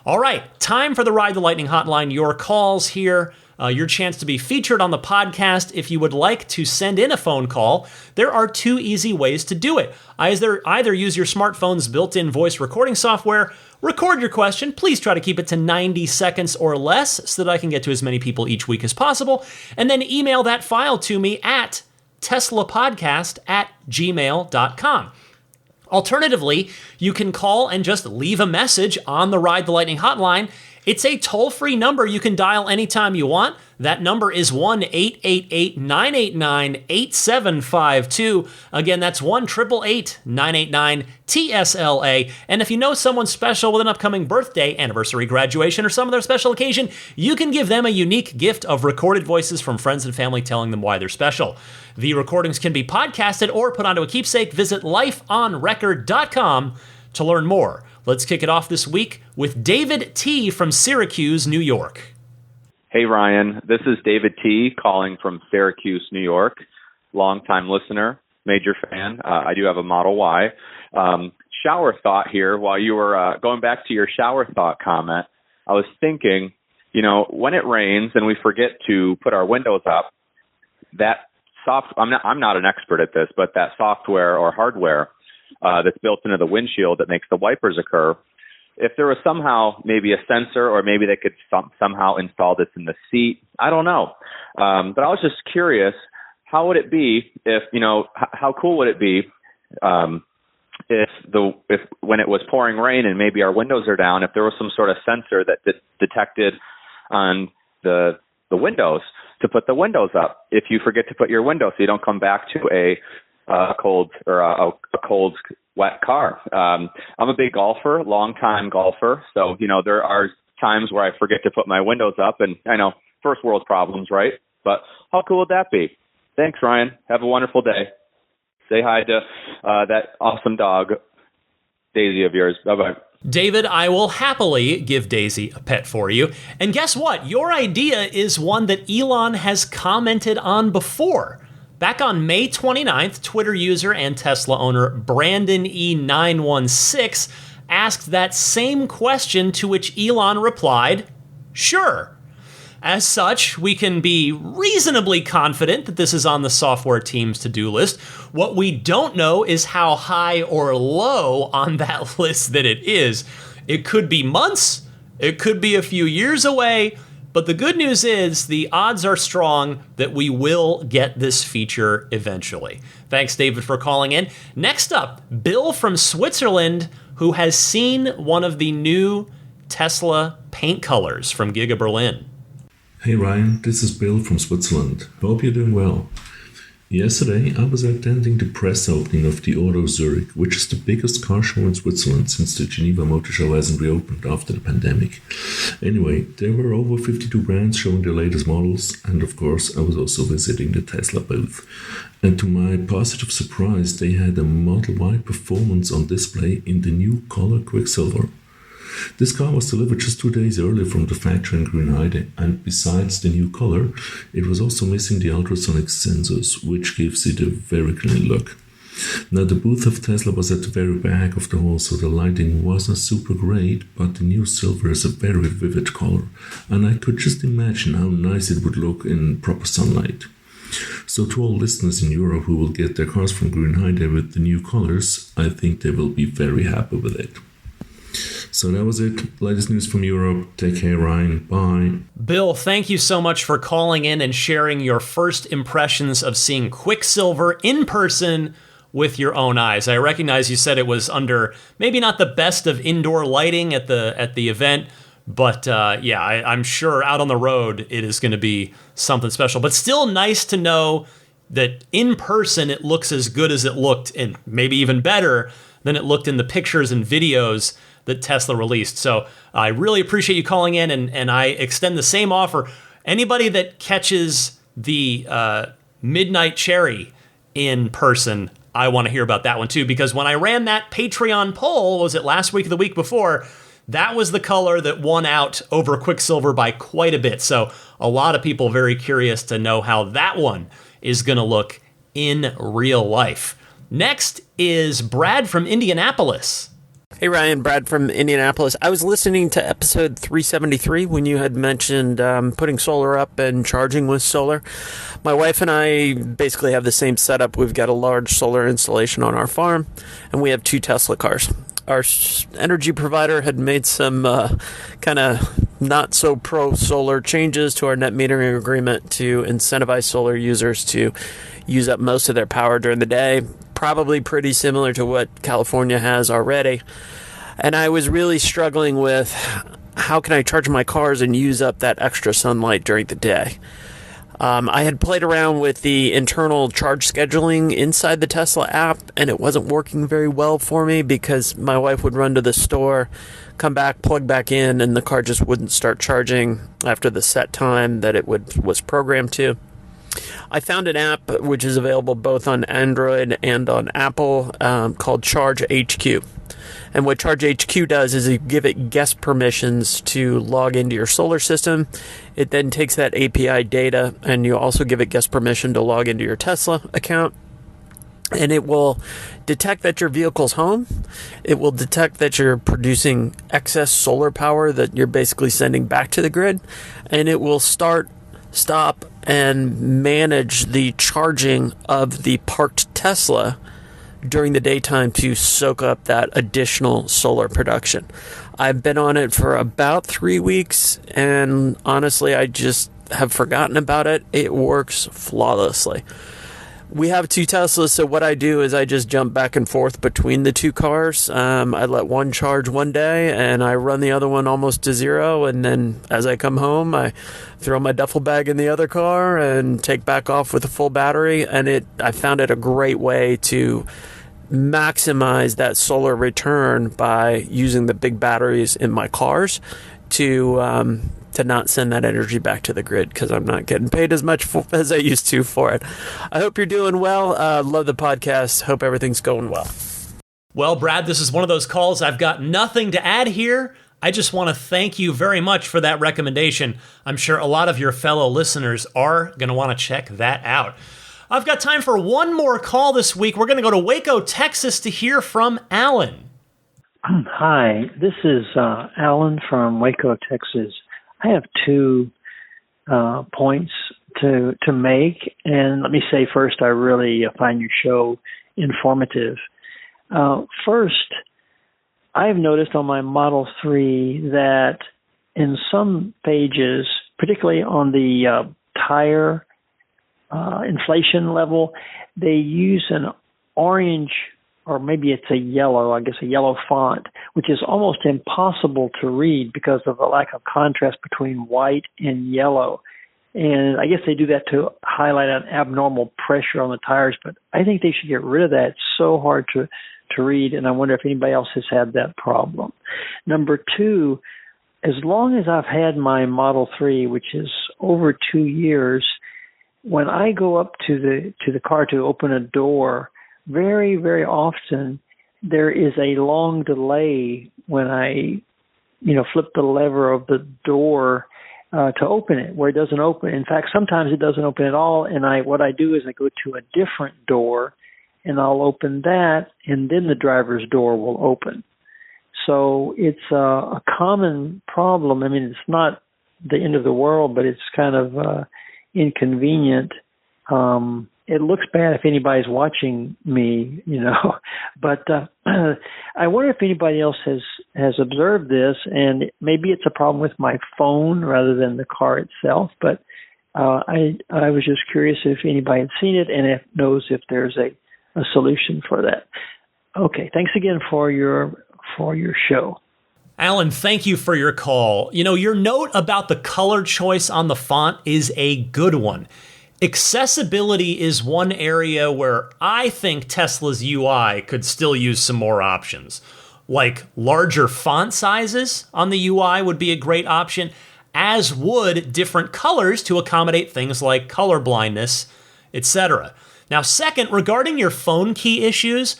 All right, time for the Ride the Lightning Hotline. Your calls here. Your chance to be featured on the podcast. If you would like to send in a phone call, there are two easy ways to do it. Either use your smartphone's built-in voice recording software, record your question. Please try to keep it to 90 seconds or less so that I can get to as many people each week as possible, and then email that file to me at teslapodcast@gmail.com. Alternatively, you can call and just leave a message on the Ride the Lightning Hotline. It's a toll-free number you can dial anytime you want. That number is 1-888-989-8752. Again, that's 1-888-989-TSLA. And if you know someone special with an upcoming birthday, anniversary, graduation, or some other special occasion, you can give them a unique gift of recorded voices from friends and family telling them why they're special. The recordings can be podcasted or put onto a keepsake. Visit lifeonrecord.com to learn more. Let's kick it off this week with David T. from Syracuse, New York. Hey, Ryan. This is David T. calling from Syracuse, New York. Longtime listener, major fan. I do have a Model Y. Shower thought here. While you were going back to your shower thought comment, I was thinking, when it rains and we forget to put our windows up, I'm not an expert at this, but that software or hardware that's built into the windshield that makes the wipers occur. If there was somehow maybe a sensor, or maybe they could somehow install this in the seat, I don't know. But I was just curious, how would it be how cool would it be if when it was pouring rain and maybe our windows are down, if there was some sort of sensor that detected on the windows to put the windows up if you forget to put your window, so you don't come back to a cold or a cold, wet car. I'm a big golfer, long-time golfer. So, there are times where I forget to put my windows up, and I know first world problems, right? But how cool would that be? Thanks, Ryan. Have a wonderful day. Say hi to that awesome dog, Daisy of yours. Bye-bye. David, I will happily give Daisy a pet for you. And guess what? Your idea is one that Elon has commented on before. Back on May 29th, Twitter user and Tesla owner Brandon E916 asked that same question, to which Elon replied, "Sure." As such, we can be reasonably confident that this is on the software team's to-do list. What we don't know is how high or low on that list that it is. It could be months, it could be a few years away, but the good news is the odds are strong that we will get this feature eventually. Thanks, David, for calling in. Next up, Bill from Switzerland, who has seen one of the new Tesla paint colors from Giga Berlin. Hey Ryan, this is Bill from Switzerland. Hope you're doing well. Yesterday, I was attending the press opening of the Auto Zurich, which is the biggest car show in Switzerland since the Geneva Motor Show hasn't reopened after the pandemic. Anyway, there were over 52 brands showing their latest models, and of course, I was also visiting the Tesla booth. And to my positive surprise, they had a Model Y Performance on display in the new color Quicksilver. This car was delivered just 2 days earlier from the factory in Grünheide, and besides the new color, it was also missing the ultrasonic sensors, which gives it a very clean look. Now, the booth of Tesla was at the very back of the hall, so the lighting wasn't super great, but the new silver is a very vivid color, and I could just imagine how nice it would look in proper sunlight. So to all listeners in Europe who will get their cars from Grünheide with the new colors, I think they will be very happy with it. So that was it. Latest news from Europe. Take care, Ryan. Bye. Bill, thank you so much for calling in and sharing your first impressions of seeing Quicksilver in person with your own eyes. I recognize you said it was under maybe not the best of indoor lighting at the event, but I'm sure out on the road it is going to be something special. But still nice to know that in person it looks as good as it looked, and maybe even better than it looked in the pictures and videos that Tesla released. So I really appreciate you calling in, and I extend the same offer. Anybody that catches the Midnight Cherry in person, I want to hear about that one too, because when I ran that Patreon poll, was it last week or the week before, that was the color that won out over Quicksilver by quite a bit. So a lot of people very curious to know how that one is going to look in real life. Next is Brad from Indianapolis. Hey Ryan, Brad from Indianapolis. I was listening to episode 373 when you had mentioned putting solar up and charging with solar. My wife and I basically have the same setup. We've got a large solar installation on our farm, and we have 2 Tesla cars. Our energy provider had made some kind of not so pro solar changes to our net metering agreement to incentivize solar users to use up most of their power during the day. Probably pretty similar to what California has already. And I was really struggling with how can I charge my cars and use up that extra sunlight during the day. I had played around with the internal charge scheduling inside the Tesla app, and it wasn't working very well for me because my wife would run to the store, come back, plug back in, and the car just wouldn't start charging after the set time that it was programmed to. I found an app which is available both on Android and on Apple called Charge HQ. And what Charge HQ does is you give it guest permissions to log into your solar system. It then takes that API data, and you also give it guest permission to log into your Tesla account. And it will detect that your vehicle's home. It will detect that you're producing excess solar power that you're basically sending back to the grid. And it will start, stop, and manage the charging of the parked Tesla during the daytime to soak up that additional solar production. I've been on it for about 3 weeks, and honestly, I just have forgotten about it. It works flawlessly. We have 2 Teslas, so what I do is I just jump back and forth between the 2 cars. I let one charge one day, and I run the other one almost to zero, and then as I come home, I throw my duffel bag in the other car and take back off with a full battery, and I found it a great way to maximize that solar return by using the big batteries in my cars to not send that energy back to the grid because I'm not getting paid as much as I used to for it. I hope you're doing well. Love the podcast. Hope everything's going well. Well, Brad, this is one of those calls. I've got nothing to add here. I just want to thank you very much for that recommendation. I'm sure a lot of your fellow listeners are going to want to check that out. I've got time for one more call this week. We're going to go to Waco, Texas to hear from Alan. Hi, this is Alan from Waco, Texas. I have 2 points to make, and let me say first, I really find your show informative. First, I've noticed on my Model 3 that in some pages, particularly on the tire inflation level, they use an orange, or maybe it's a yellow, I guess a yellow font, which is almost impossible to read because of the lack of contrast between white and yellow. And I guess they do that to highlight an abnormal pressure on the tires, but I think they should get rid of that. It's so hard to read, and I wonder if anybody else has had that problem. Number 2, as long as I've had my Model 3, which is over 2 years, when I go up to the car to open a door, very, very often there is a long delay when I, flip the lever of the door to open it, where it doesn't open. In fact, sometimes it doesn't open at all, and what I do is I go to a different door, and I'll open that, and then the driver's door will open. So it's a common problem. I mean, it's not the end of the world, but it's kind of inconvenient. It looks bad if anybody's watching me, but I wonder if anybody else has observed this, and maybe it's a problem with my phone rather than the car itself, but I was just curious if anybody had seen it and knows if there's a solution for that. Okay, thanks again for your show. Alan, thank you for your call. Your note about the color choice on the font is a good one. Accessibility is one area where I think Tesla's UI could still use some more options. Like larger font sizes on the UI would be a great option, as would different colors to accommodate things like color blindness, etc. Now, second, regarding your phone key issues,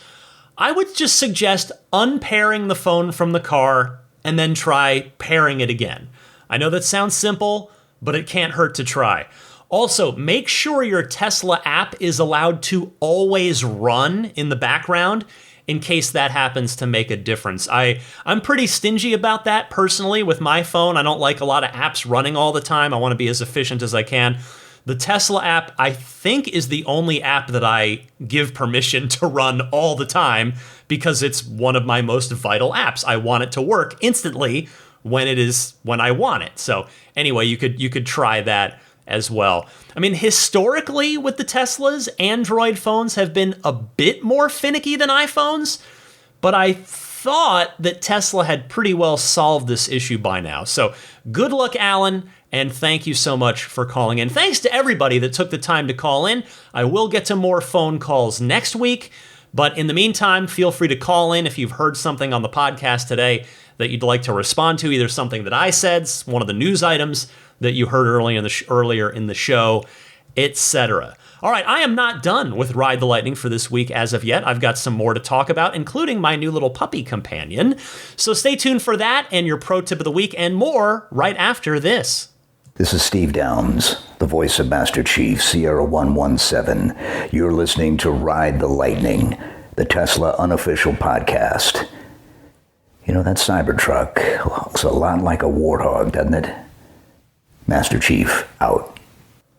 I would just suggest unpairing the phone from the car and then try pairing it again. I know that sounds simple, but it can't hurt to try. Also, make sure your Tesla app is allowed to always run in the background in case that happens to make a difference. I'm pretty stingy about that personally with my phone. I don't like a lot of apps running all the time. I want to be as efficient as I can. The Tesla app, I think, is the only app that I give permission to run all the time because it's one of my most vital apps. I want it to work instantly when I want it. So anyway, you could try that as well. I mean, historically with the Teslas, Android phones have been a bit more finicky than iPhones, but I thought that Tesla had pretty well solved this issue by now. So good luck, Alan, and thank you so much for calling in. Thanks to everybody that took the time to call in. I will get to more phone calls next week, but in the meantime, feel free to call in if you've heard something on the podcast today that you'd like to respond to, either something that I said, one of the news items that you heard earlier in the show, etc. All right, I am not done with Ride the Lightning for this week as of yet. I've got some more to talk about, including my new little puppy companion. So stay tuned for that and your pro tip of the week and more right after this. This is Steve Downs, the voice of Master Chief, Sierra 117. You're listening to Ride the Lightning, the Tesla unofficial podcast. You know, that Cybertruck looks a lot like a warthog, doesn't it? Master Chief, out.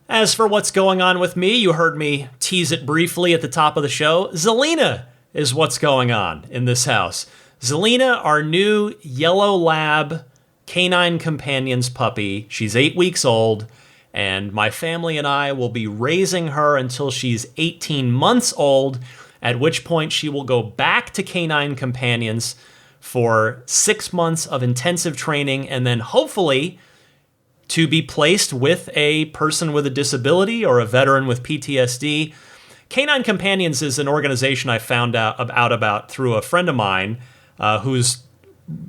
As for what's going on with me, you heard me tease it briefly at the top of the show. Zelina is what's going on in this house. Zelina, our new yellow lab canine companion's puppy. She's 8 weeks old, and my family and I will be raising her until she's 18 months old, at which point she will go back to canine companions for 6 months of intensive training, and then hopefully to be placed with a person with a disability or a veteran with PTSD. Canine Companions is an organization I found out about through a friend of mine who's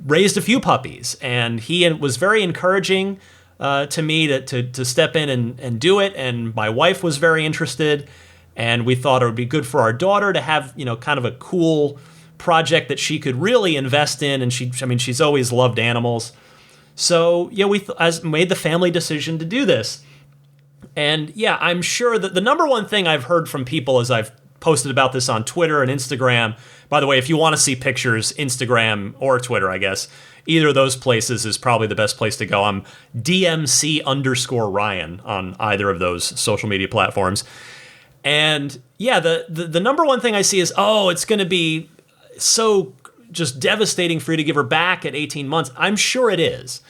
raised a few puppies, and he was very encouraging to me to step in and do it, and my wife was very interested, and we thought it would be good for our daughter to have, kind of a cool project that she could really invest in, and she's always loved animals. So, yeah, we made the family decision to do this. And, yeah, I'm sure that the number one thing I've heard from people as I've posted about this on Twitter and Instagram, by the way, if you want to see pictures, Instagram or Twitter, I guess, either of those places is probably the best place to go. I'm DMC_Ryan on either of those social media platforms. And, yeah, the number one thing I see is, it's going to be so just devastating for you to give her back at 18 months. I'm sure it is.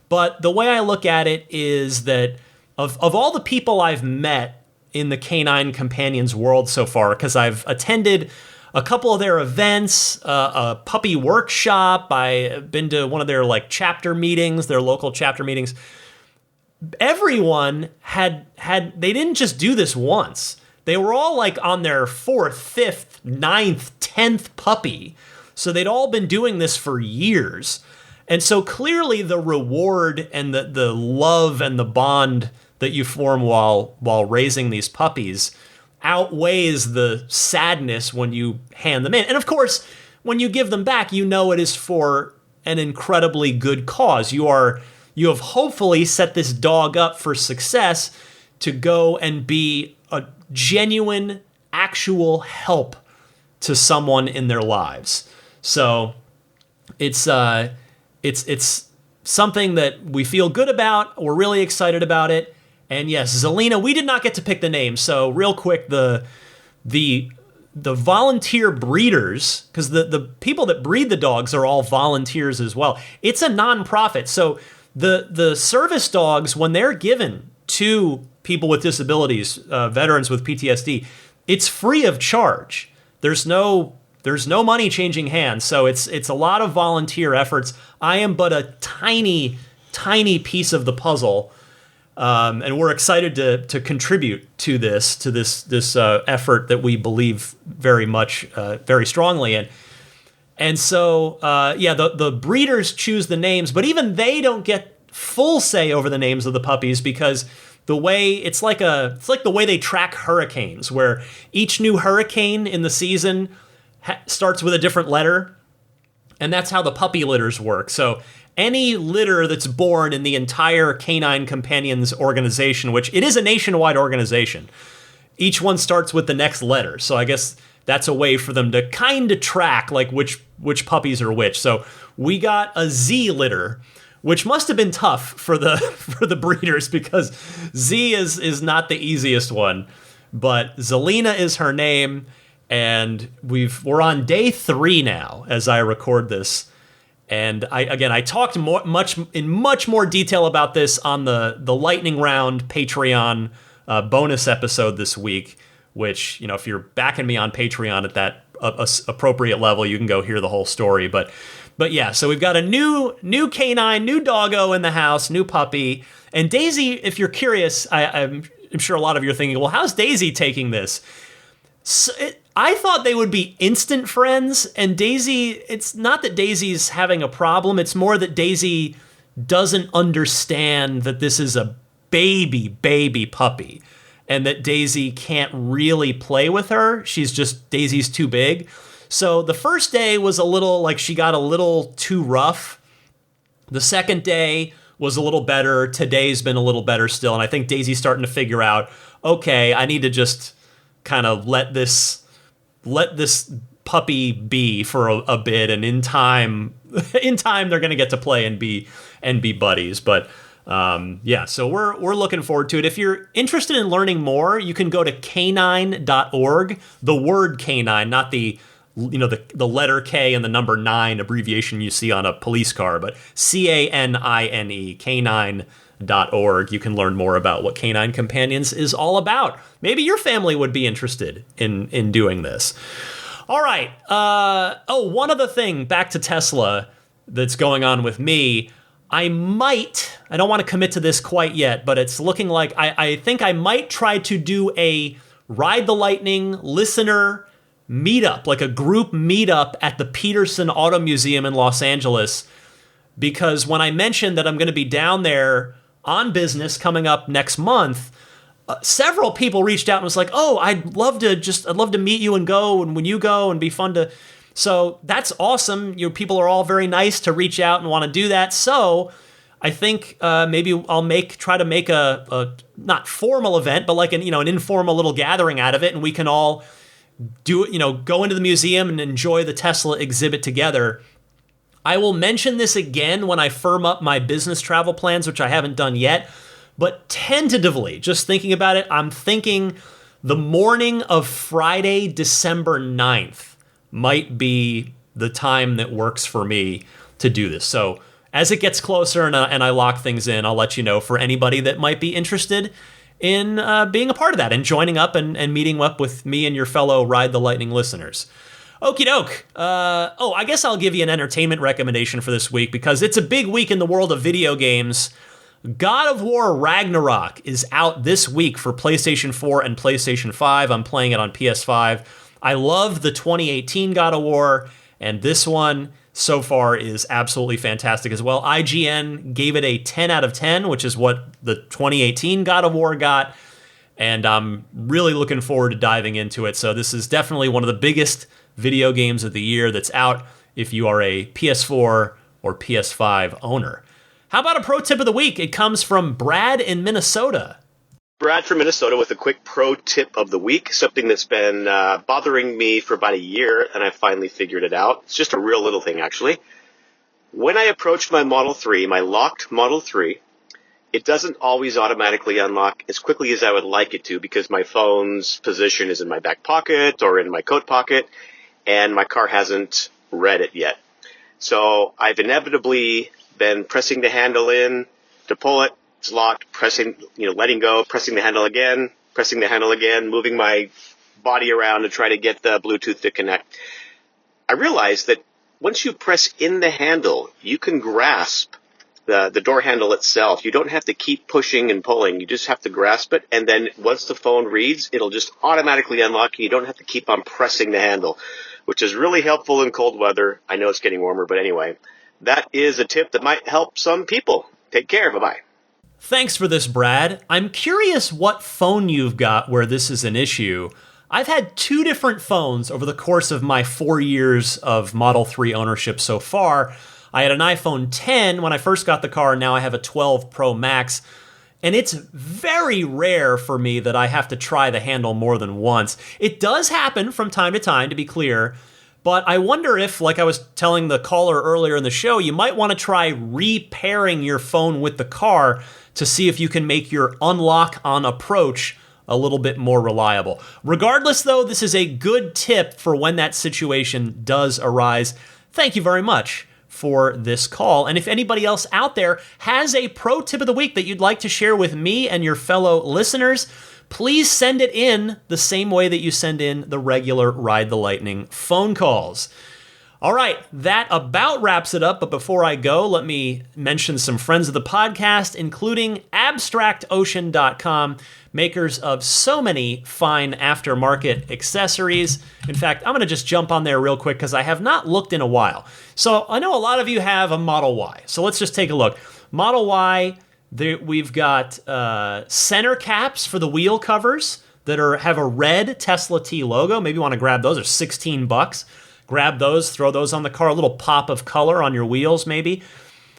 But the way I look at it is that of all the people I've met in the Canine Companions world so far, because I've attended a couple of their events, a puppy workshop, I've been to one of their chapter meetings, their local chapter meetings. Everyone they didn't just do this once. They were all on their 4th, 5th, 9th, 10th puppy. So they'd all been doing this for years. And so clearly the reward and the love and the bond that you form while raising these puppies outweighs the sadness when you hand them in. And of course, when you give them back, it is for an incredibly good cause. You have hopefully set this dog up for success to go and be a genuine, actual help to someone in their lives. So it's something that we feel good about. We're really excited about it. And yes, Zelina, we did not get to pick the name. So real quick, the volunteer breeders, because the people that breed the dogs are all volunteers as well. It's a nonprofit. So the service dogs, when they're given to people with disabilities, veterans with PTSD, it's free of charge. There's no money changing hands, so it's a lot of volunteer efforts. I am but a tiny, tiny piece of the puzzle. And we're excited to contribute to this effort that we believe very much, very strongly in. And so, the breeders choose the names, but even they don't get full say over the names of the puppies, because it's like the way they track hurricanes, where each new hurricane in the season starts with a different letter, and that's how the puppy litters work. So any litter that's born in the entire Canine Companions organization, which it is a nationwide organization, each one starts with the next letter. So I guess that's a way for them to kind of track like which puppies are which. So we got a Z litter, which must have been tough for the breeders, because Z is not the easiest one. But Zelina is her name, and we're on day 3 now as I record this. And I talked in much more detail about this on the Lightning Round Patreon bonus episode this week, which, if you're backing me on Patreon at that appropriate level, you can go hear the whole story. But yeah, so we've got a new canine, new doggo in the house, new puppy. And Daisy, if you're curious, I'm sure a lot of you are thinking, well, how's Daisy taking this? So I thought they would be instant friends, and Daisy, it's not that Daisy's having a problem, it's more that Daisy doesn't understand that this is a baby puppy, and that Daisy can't really play with her. Daisy's too big. So the first day was a little, she got a little too rough. The second day was a little better. Today's been a little better still, and I think Daisy's starting to figure out, okay, I need to just kind of let this puppy be for a bit, and in time they're going to get to play and be buddies. But so we're looking forward to it. If you're interested in learning more, you can go to canine.org. The word canine, not the letter K and the number 9 abbreviation you see on a police car, but CANINE, canine.org. You can learn more about what Canine Companions is all about. Maybe your family would be interested in doing this. All right. One other thing, back to Tesla, that's going on with me. I don't want to commit to this quite yet, but it's looking like I think I might try to do a Ride the Lightning listener meetup, like a group meetup at the Peterson Auto Museum in Los Angeles, because when I mentioned that I'm going to be down there on business coming up next month, several people reached out and was like, "Oh, I'd love to meet you and go, and when you go, and be fun to." So that's awesome. People are all very nice to reach out and want to do that. So I think maybe I'll try to make a not formal event, but like an informal little gathering out of it, and we can all do it. Go into the museum and enjoy the Tesla exhibit together. I will mention this again when I firm up my business travel plans, which I haven't done yet. But tentatively, just thinking about it, I'm thinking the morning of Friday, December 9th might be the time that works for me to do this. So as it gets closer and I lock things in, I'll let you know for anybody that might be interested in being a part of that and joining up and meeting up with me and your fellow Ride the Lightning listeners. Okie doke. I guess I'll give you an entertainment recommendation for this week, because it's a big week in the world of video games. God of War Ragnarok is out this week for PlayStation 4 and PlayStation 5. I'm playing it on PS5. I love the 2018 God of War, and this one so far is absolutely fantastic as well. IGN gave it a 10 out of 10, which is what the 2018 God of War got, and I'm really looking forward to diving into it. So this is definitely one of the biggest video games of the year that's out if you are a PS4 or PS5 owner. How about a pro tip of the week? It comes from Brad in Minnesota. Brad from Minnesota with a quick pro tip of the week, something that's been bothering me for about a year, and I finally figured it out. It's just a real little thing, actually. When I approach my Model 3, my locked Model 3, it doesn't always automatically unlock as quickly as I would like it to, because my phone's position is in my back pocket or in my coat pocket, and my car hasn't read it yet. So I've inevitably been pressing the handle in to pull it. It's locked, letting go, pressing the handle again, moving my body around to try to get the Bluetooth to connect. I realized that once you press in the handle, you can grasp the door handle itself. You don't have to keep pushing and pulling. You just have to grasp it, and then once the phone reads, it'll just automatically unlock. You don't have to keep on pressing the handle, which is really helpful in cold weather. I know it's getting warmer, but anyway, that is a tip that might help some people. Take care. Bye-bye. Thanks for this, Brad. I'm curious what phone you've got where this is an issue. I've had 2 different phones over the course of my 4 years of Model 3 ownership so far. I had an iPhone 10 when I first got the car, and now I have a 12 Pro Max. And it's very rare for me that I have to try the handle more than once. It does happen from time to time, to be clear, but I wonder if, like I was telling the caller earlier in the show, you might want to try repairing your phone with the car to see if you can make your unlock on approach a little bit more reliable. Regardless, though, this is a good tip for when that situation does arise. Thank you very much for this call. And if anybody else out there has a pro tip of the week that you'd like to share with me and your fellow listeners, please send it in the same way that you send in the regular Ride the Lightning phone calls. All right, that about wraps it up, but before I go, let me mention some friends of the podcast, including AbstractOcean.com, makers of so many fine aftermarket accessories. In fact, I'm going to just jump on there real quick because I have not looked in a while. So I know a lot of you have a Model Y, so let's just take a look. Model Y, we've got center caps for the wheel covers that have a red Tesla T logo. Maybe you want to grab those. They're $16. Grab those, throw those on the car, a little pop of color on your wheels maybe.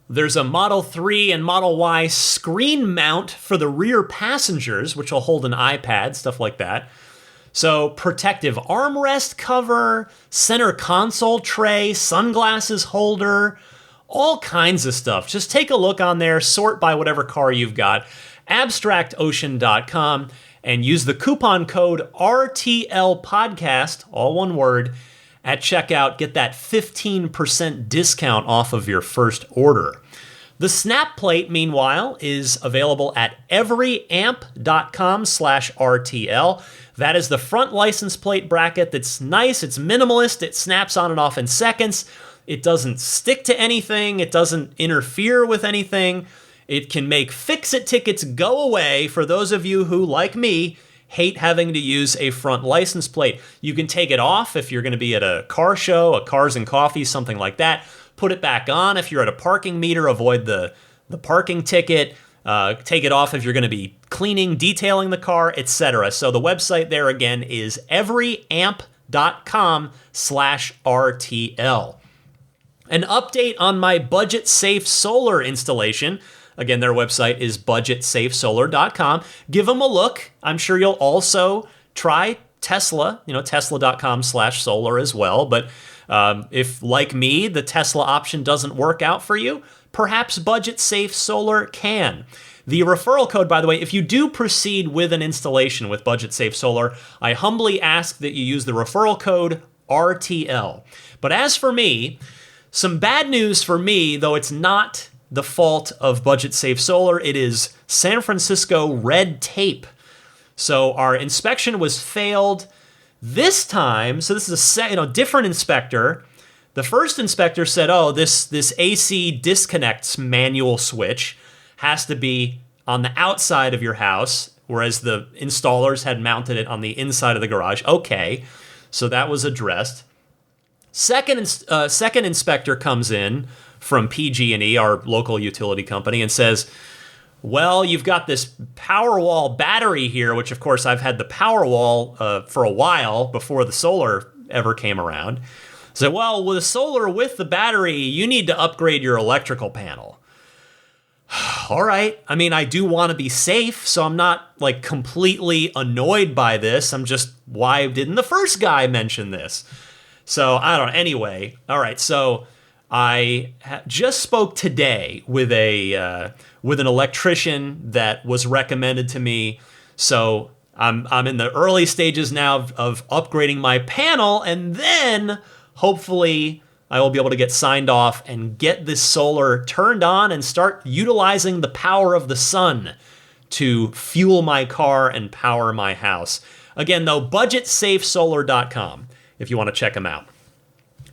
There's a Model 3 and Model Y screen mount for the rear passengers, which will hold an iPad, stuff like that. So protective armrest cover, center console tray, sunglasses holder, all kinds of stuff. Just take a look on there, sort by whatever car you've got, abstractocean.com, and use the coupon code RTLPodcast, all one word, at checkout. Get that 15% discount off of your first order. The snap plate, meanwhile, is available at everyamp.com/RTL. That is the front license plate bracket that's nice. It's minimalist. It snaps on and off in seconds. It doesn't stick to anything. It doesn't interfere with anything. It can make fix-it tickets go away for those of you who, like me, hate having to use a front license plate. You can take it off if you're going to be at a car show, a Cars and Coffee, something like that. Put it back on if you're at a parking meter, avoid the parking ticket. Take it off if you're going to be cleaning, detailing the car, etc. So the website there again is everyamp.com/RTL. An update on my budget safe solar installation. Again, their website is budgetsafesolar.com. Give them a look. I'm sure you'll also try Tesla, tesla.com/solar as well. But if, like me, the Tesla option doesn't work out for you, perhaps Budget Safe Solar can. The referral code, by the way, if you do proceed with an installation with Budget Safe Solar, I humbly ask that you use the referral code RTL. But as for me, some bad news for me, though it's not the fault of Budget Safe Solar, it is San Francisco red tape. So our inspection was failed this time. So this is a different inspector. The first inspector said, this AC disconnects manual switch has to be on the outside of your house, whereas the installers had mounted it on the inside of the garage. Okay, so that was addressed. Second inspector comes in from PG&E, our local utility company, and says, well, you've got this Powerwall battery here, which, of course, I've had the Powerwall for a while before the solar ever came around. So, well, with the solar with the battery, you need to upgrade your electrical panel. All right. I mean, I do want to be safe, so I'm not, completely annoyed by this. I'm just, why didn't the first guy mention this? So, I don't know. Anyway, all right, so I just spoke today with an electrician that was recommended to me. So I'm in the early stages now of upgrading my panel, and then hopefully I will be able to get signed off and get this solar turned on and start utilizing the power of the sun to fuel my car and power my house. Again, though, budgetsafesolar.com if you want to check them out.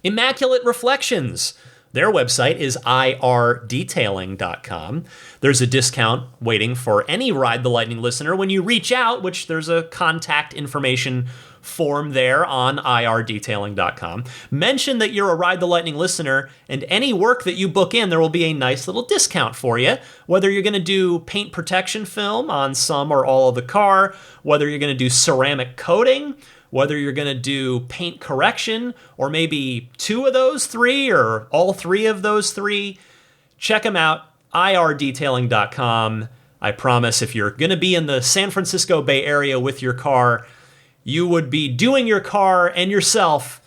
Immaculate Reflections, Their website is irdetailing.com. There's a discount waiting for any Ride the Lightning listener when you reach out, which there's a contact information form there on irdetailing.com. Mention that you're a Ride the Lightning listener, and any work that you book in, there will be a nice little discount for you. Whether you're going to do paint protection film on some or all of the car, whether you're going to do ceramic coating, whether you're going to do paint correction, or maybe 2 of those 3 or all 3 of those 3, check them out, irdetailing.com. I promise if you're going to be in the San Francisco Bay Area with your car, you would be doing your car and yourself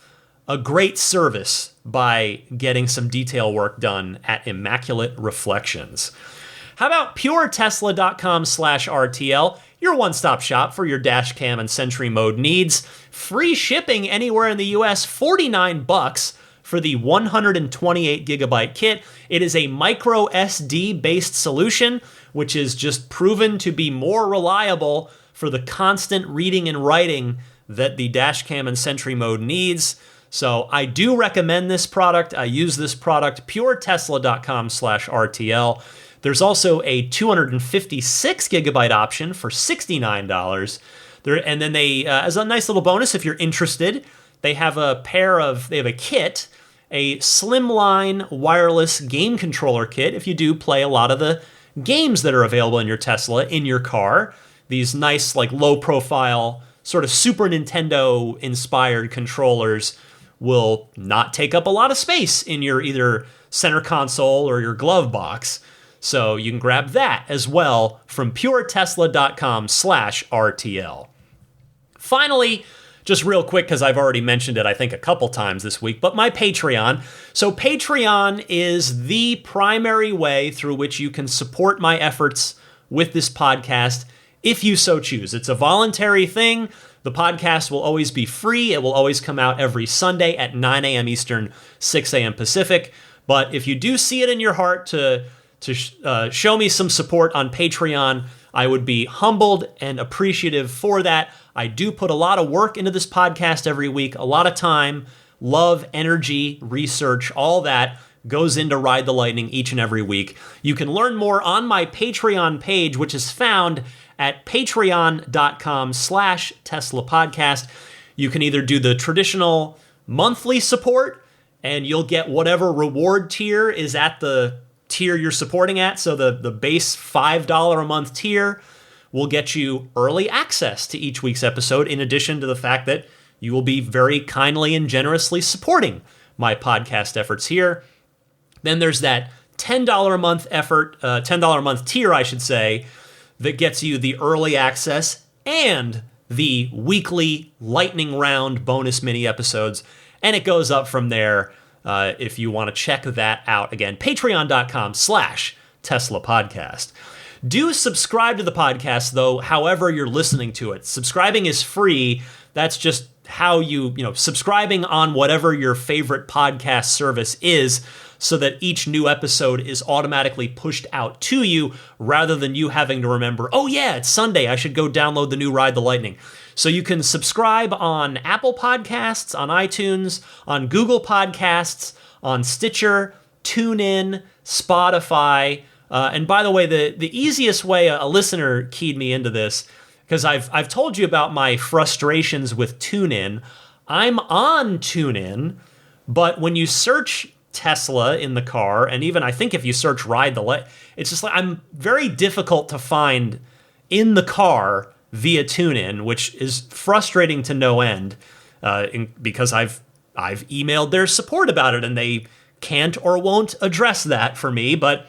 a great service by getting some detail work done at Immaculate Reflections. How about puretesla.com/RTL? Your one-stop shop for your dash cam and Sentry mode needs. Free shipping anywhere in the US, $49 for the 128 gigabyte kit. It is a micro SD based solution, which is just proven to be more reliable for the constant reading and writing that the dash cam and Sentry mode needs. So I do recommend this product. I use this product, puretesla.com/RTL. There's also a 256 gigabyte option for $69. And then they, as a nice little bonus, if you're interested, they have a kit, a slimline wireless game controller kit. If you do play a lot of the games that are available in your Tesla in your car, these nice, like low profile, sort of Super Nintendo inspired controllers will not take up a lot of space in your either center console or your glove box. So you can grab that as well from puretesla.com/RTL. Finally, just real quick, because I've already mentioned it, I think, a couple times this week, but my Patreon. So Patreon is the primary way through which you can support my efforts with this podcast if you so choose. It's a voluntary thing. The podcast will always be free. It will always come out every Sunday at 9 a.m. Eastern, 6 a.m. Pacific. But if you do see it in your heart to show me some support on Patreon, I would be humbled and appreciative for that. I do put a lot of work into this podcast every week, a lot of time, love, energy, research, all that goes into Ride the Lightning each and every week. You can learn more on my Patreon page, which is found at patreon.com/Tesla Podcast. You can either do the traditional monthly support, and you'll get whatever reward tier is at the tier you're supporting at. So the base $5 a month tier will get you early access to each week's episode, in addition to the fact that you will be very kindly and generously supporting my podcast efforts here. Then there's that $10 a month $10 a month tier, I should say, that gets you the early access and the weekly lightning round bonus mini episodes. And it goes up from there. If you want to check that out, again, patreon.com/Tesla Podcast. Do subscribe to the podcast, though, however you're listening to it. Subscribing is free. That's just how subscribing on whatever your favorite podcast service is, so that each new episode is automatically pushed out to you rather than you having to remember, oh yeah, it's Sunday, I should go download the new Ride the Lightning. So you can subscribe on Apple Podcasts, on iTunes, on Google Podcasts, on Stitcher, TuneIn, Spotify. And by the way, the easiest way a listener keyed me into this, because I've told you about my frustrations with TuneIn. I'm on TuneIn, but when you search Tesla in the car, and even I think if you search Ride the Lightning, it's just like I'm very difficult to find in the car via TuneIn, which is frustrating to no end, because I've emailed their support about it and they can't or won't address that for me. But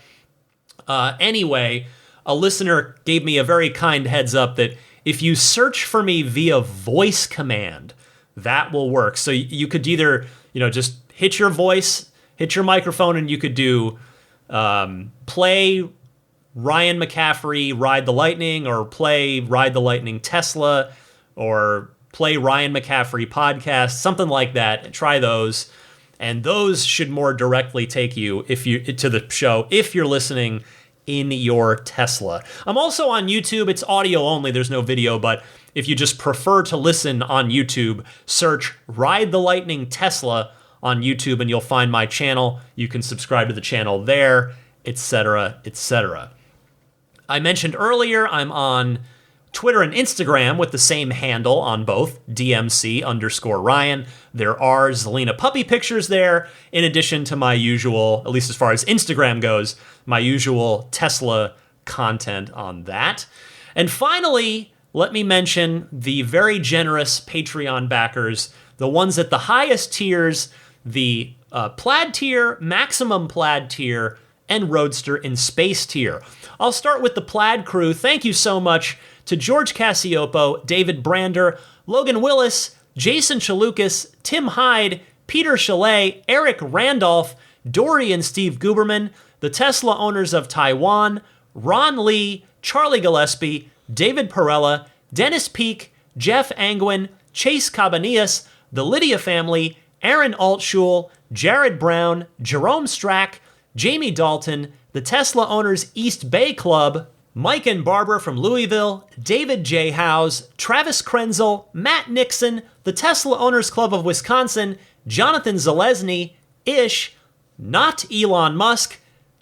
anyway, a listener gave me a very kind heads up that if you search for me via voice command, that will work. So you could either, just hit your microphone, and you could do play Ryan McCaffrey Ride the Lightning, or play Ride the Lightning Tesla, or play Ryan McCaffrey podcast, something like that. Try those, and those should more directly take you to the show if you're listening in your Tesla. I'm also on YouTube. It's audio only. There's no video, but if you just prefer to listen on YouTube, search Ride the Lightning Tesla on YouTube and you'll find my channel. You can subscribe to the channel there, etc., etc. I mentioned earlier I'm on Twitter and Instagram with the same handle on both, DMC_Ryan. There are Zelina puppy pictures there, in addition to my usual, at least as far as Instagram goes, my usual Tesla content on that. And finally, let me mention the very generous Patreon backers, the ones at the highest tiers, the Plaid tier, Maximum Plaid tier, and Roadster in Space tier. I'll start with the Plaid crew. Thank you so much to George Cassiopo, David Brander, Logan Willis, Jason Chalukas, Tim Hyde, Peter Chalet, Eric Randolph, Dory and Steve Guberman, the Tesla owners of Taiwan, Ron Lee, Charlie Gillespie, David Perella, Dennis Peak, Jeff Angwin, Chase Cabanillas, the Lydia family, Aaron Altschul, Jared Brown, Jerome Strack, Jamie Dalton, the Tesla Owners East Bay Club, Mike and Barbara from Louisville, David J. Howes, Travis Krenzel, Matt Nixon, the Tesla Owners Club of Wisconsin, Jonathan Zalesny, Ish, not Elon Musk,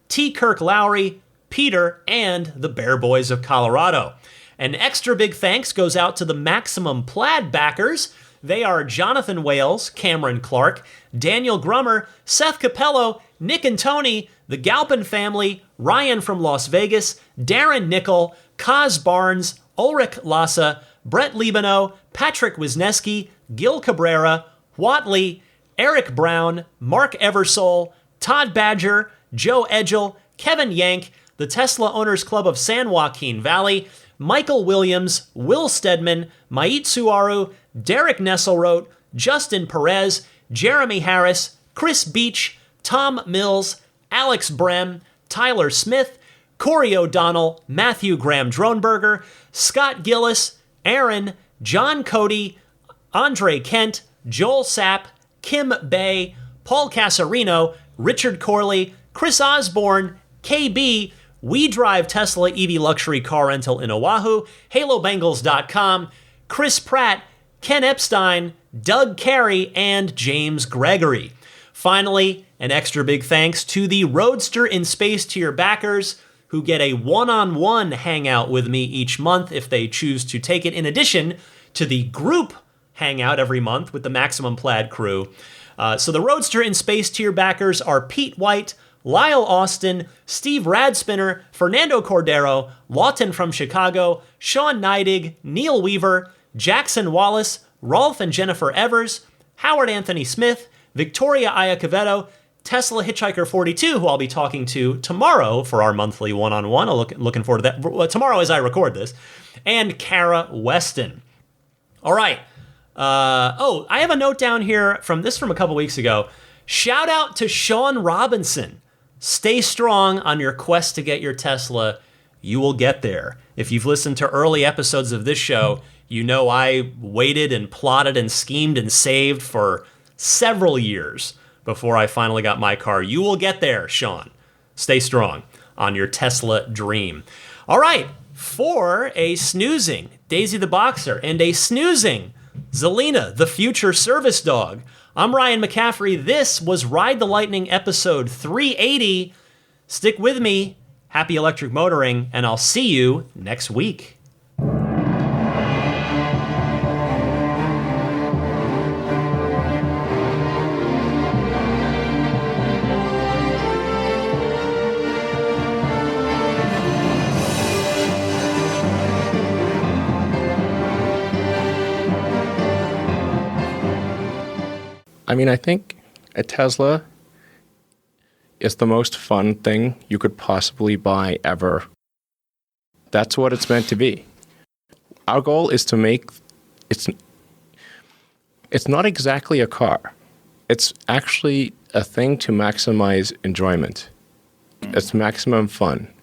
T. Kirk Lowry, Peter, and the Bear Boys of Colorado. An extra big thanks goes out to the Maximum Plaid backers. They are Jonathan Wales, Cameron Clark, Daniel Grummer, Seth Capello, Nick and Tony, the Galpin family, Ryan from Las Vegas, Darren Nickel, Kaz Barnes, Ulrich Lassa, Brett Libano, Patrick Wisniewski, Gil Cabrera, Watley, Eric Brown, Mark Eversole, Todd Badger, Joe Edgel, Kevin Yank, the Tesla Owners Club of San Joaquin Valley, Michael Williams, Will Stedman, Mait Suaru, Derek Nesselrote, Justin Perez, Jeremy Harris, Chris Beach, Tom Mills, Alex Brem, Tyler Smith, Corey O'Donnell, Matthew Graham Dronberger, Scott Gillis, Aaron, John Cody, Andre Kent, Joel Sapp, Kim Bay, Paul Casarino, Richard Corley, Chris Osborne, KB, We Drive Tesla EV Luxury Car Rental in Oahu, HaloBengals.com, Chris Pratt, Ken Epstein, Doug Carey, and James Gregory. Finally, an extra big thanks to the Roadster in Space tier backers who get a one-on-one hangout with me each month if they choose to take it, in addition to the group hangout every month with the Maximum Plaid crew. So the Roadster in Space tier backers are Pete White, Lyle Austin, Steve Radspinner, Fernando Cordero, Lawton from Chicago, Sean Neidig, Neil Weaver, Jackson Wallace, Rolf and Jennifer Evers, Howard Anthony Smith, Victoria Iacovetto, Tesla Hitchhiker 42, who I'll be talking to tomorrow for our monthly one-on-one. I'm looking forward to that tomorrow as I record this, and Kara Weston. All right. I have a note down here from a couple weeks ago. Shout out to Sean Robinson. Stay strong on your quest to get your Tesla. You will get there. If you've listened to early episodes of this show, you know I waited and plotted and schemed and saved for several years before I finally got my car. You will get there, Sean. Stay strong on your Tesla dream. All right, for a snoozing Daisy the Boxer and a snoozing Zelina, the future service dog, I'm Ryan McCaffrey. This was Ride the Lightning episode 380. Stick with me. Happy electric motoring, and I'll see you next week. I mean, I think a Tesla is the most fun thing you could possibly buy ever. That's what it's meant to be. Our goal is to make it's not exactly a car. It's actually a thing to maximize enjoyment. It's maximum fun.